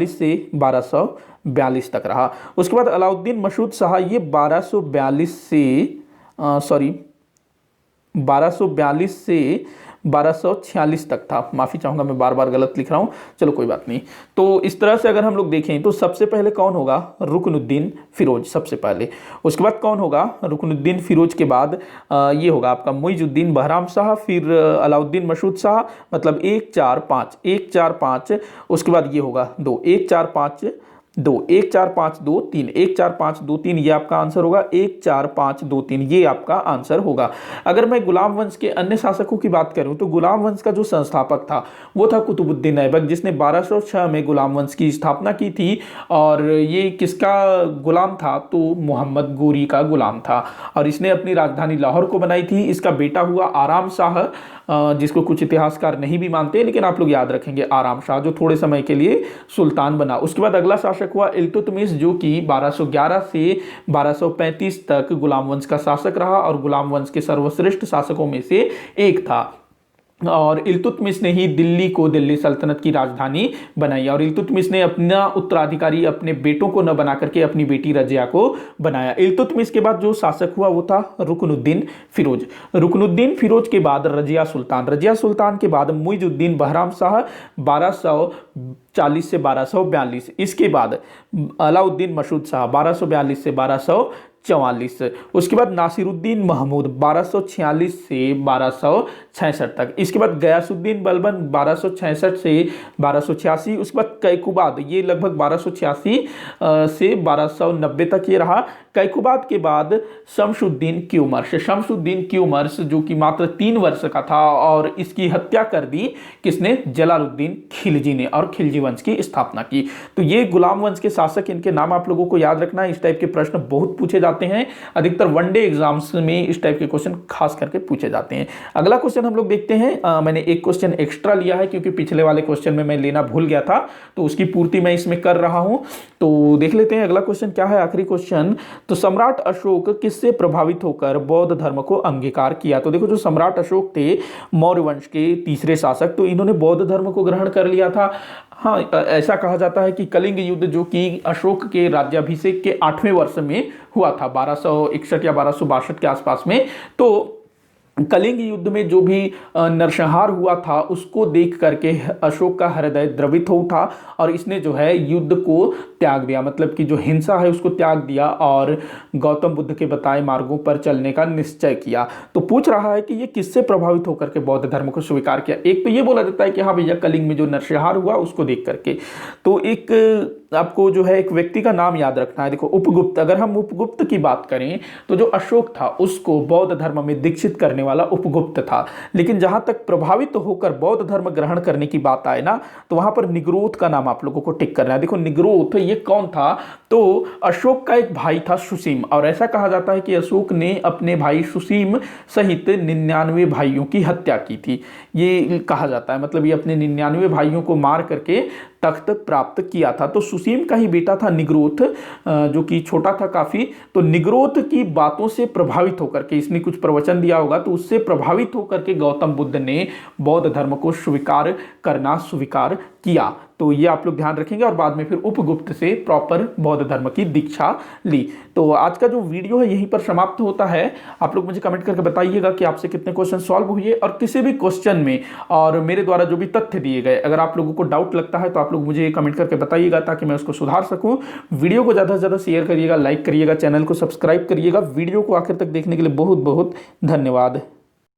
से 1242 तक रहा। उसके बाद अलाउद्दीन मसूद शाह, ये 1242 से 1246 तक था। माफ़ी चाहूँगा, मैं बार बार गलत लिख रहा हूँ, चलो कोई बात नहीं। तो इस तरह से अगर हम लोग देखें तो सबसे पहले कौन होगा, रुकनुद्दीन फिरोज सबसे पहले। उसके बाद कौन होगा, रुकनुद्दीन फिरोज के बाद ये होगा आपका मुइजुद्दीन बहराम शाह, फिर अलाउद्दीन मसूद शाह, मतलब 1 4 5। उसके बाद ये होगा 2 1 4 5 2 1 4 5 2 3 1 4 5 2 3, ये आपका आंसर होगा। 1 4 5 2 3 ये आपका आंसर होगा। अगर मैं गुलाम वंश के अन्य शासकों की बात करूं तो गुलाम वंश का जो संस्थापक था वो था कुतुबुद्दीन ऐबक, जिसने 1206 में गुलाम वंश की स्थापना की थी। और ये किसका गुलाम था, तो मोहम्मद गोरी का गुलाम था। और इसने अपनी राजधानी लाहौर को बनाई थी। इसका बेटा हुआ आराम शाह, जिसको कुछ इतिहासकार नहीं भी मानते, लेकिन आप लोग याद रखेंगे आराम शाह, जो थोड़े समय के लिए सुल्तान बना। उसके बाद अगला शासक हुआ इल्तुतमिश, जो कि 1211 से 1235 तक गुलाम वंश का शासक रहा और गुलाम वंश के सर्वश्रेष्ठ शासकों में से एक था। और इल्तुतमिश ने ही दिल्ली को दिल्ली सल्तनत की राजधानी बनाई और इल्तुतमिश ने अपना उत्तराधिकारी अपने बेटों को न बना करके अपनी बेटी रजिया को बनाया। इल्तुतमिश के बाद जो शासक हुआ वो था रुकनुद्दीन फिरोज। रुकनुद्दीन फिरोज के बाद रजिया सुल्तान, रजिया सुल्तान के बाद मुइजुद्दीन बहराम शाह 1240 से 1242। इसके बाद अलाउद्दीन मसूद शाह 1242 से 1244। उसके बाद नासिरुद्दीन महमूद 1246 से 1266 तक। इसके बाद गयासुद्दीन बलबन 1266 से 1286। उसके बाद कैकुबाद, ये लगभग 1286 से 1290 तक ये रहा। कैकुबाद के बाद शमसुद्दीन क्यूमर्स, शमसुद्दीन क्यूमर्स जो कि मात्र 3 वर्ष का था और इसकी हत्या कर दी किसने? जलालुद्दीन खिलजी ने, और खिलजी वंश की स्थापना की। तो ये गुलाम वंश के शासक, इनके नाम आप लोगों को याद रखना है। इस टाइप के प्रश्न बहुत पूछे जाते हैं, अधिकतर वनडे एग्जाम्स में इस टाइप के क्वेश्चन खास करके पूछे जाते हैं। अगला क्वेश्चन हम लोग देखते हैं। मैंने एक क्वेश्चन एक्स्ट्रा लिया है क्योंकि पिछले वाले क्वेश्चन में मैं लेना भूल गया था, तो उसकी पूर्ति मैं इसमें कर रहा हूं। तो देख लेते हैं अगला क्वेश्चन क्या है, आखिरी क्वेश्चन। तो सम्राट अशोक किससे प्रभावित होकर बौद्ध धर्म को अंगीकार किया? तो देखो, जो सम्राट अशोक थे मौर्य वंश के तीसरे शासक, तो इन्होंने बौद्ध धर्म को ग्रहण कर लिया था। हाँ, ऐसा कहा जाता है कि कलिंग युद्ध जो कि अशोक के राज्याभिषेक के 8वें वर्ष में हुआ था, 1261 या 1262 के आसपास में, तो कलिंग युद्ध में जो भी नरसंहार हुआ था उसको देख करके अशोक का हृदय द्रवित हो उठा और इसने जो है युद्ध को त्याग दिया, मतलब कि जो हिंसा है उसको त्याग दिया और गौतम बुद्ध के बताए मार्गों पर चलने का निश्चय किया। तो पूछ रहा है कि ये किससे प्रभावित होकर के बौद्ध धर्म को स्वीकार किया? एक तो ये बोला जाता है कि हाँ भैया, कलिंग में जो नरसंहार हुआ उसको देख करके। तो एक आपको जो है एक व्यक्ति का नाम याद रखना है। देखो, उपगुप्त, अगर हम उपगुप्त की बात करें तो जो अशोक था उसको बौद्ध धर्म में दीक्षित करने वाला उपगुप्त था। लेकिन जहां तक प्रभावित होकर बौद्ध धर्म ग्रहण करने की बात आए ना, तो वहां पर निग्रोध का नाम आप लोगों को टिक करना है। देखो, निग्रोध ये कौन था? तो अशोक का एक भाई था सुसीम, और ऐसा कहा जाता है कि अशोक ने अपने भाई सुसीम सहित 99 भाइयों की हत्या की थी, ये कहा जाता है। मतलब ये अपने 99 भाइयों को मार करके तख्त प्राप्त किया था। तो सुसीम का ही बेटा था निग्रोध, जो कि छोटा था काफी। तो निग्रोध की बातों से प्रभावित होकर के, इसने कुछ प्रवचन दिया होगा, तो उससे प्रभावित होकर के गौतम बुद्ध ने बौद्ध धर्म को स्वीकार करना स्वीकार किया। तो ये आप लोग ध्यान रखेंगे और बाद में फिर उपगुप्त से प्रॉपर बौद्ध धर्म की दीक्षा ली। तो आज का जो वीडियो है यहीं पर समाप्त होता है। आप लोग मुझे कमेंट करके बताइएगा कि आपसे कितने क्वेश्चन सॉल्व हुए और किसी भी क्वेश्चन में और मेरे द्वारा जो भी तथ्य दिए गए, अगर आप लोगों को डाउट लगता है तो आप लोग मुझे कमेंट करके बताइएगा ताकि मैं उसको सुधार सकूं। वीडियो को ज़्यादा से ज़्यादा शेयर करिएगा, लाइक करिएगा, चैनल को सब्सक्राइब करिएगा। वीडियो को आखिर तक देखने के लिए बहुत बहुत धन्यवाद।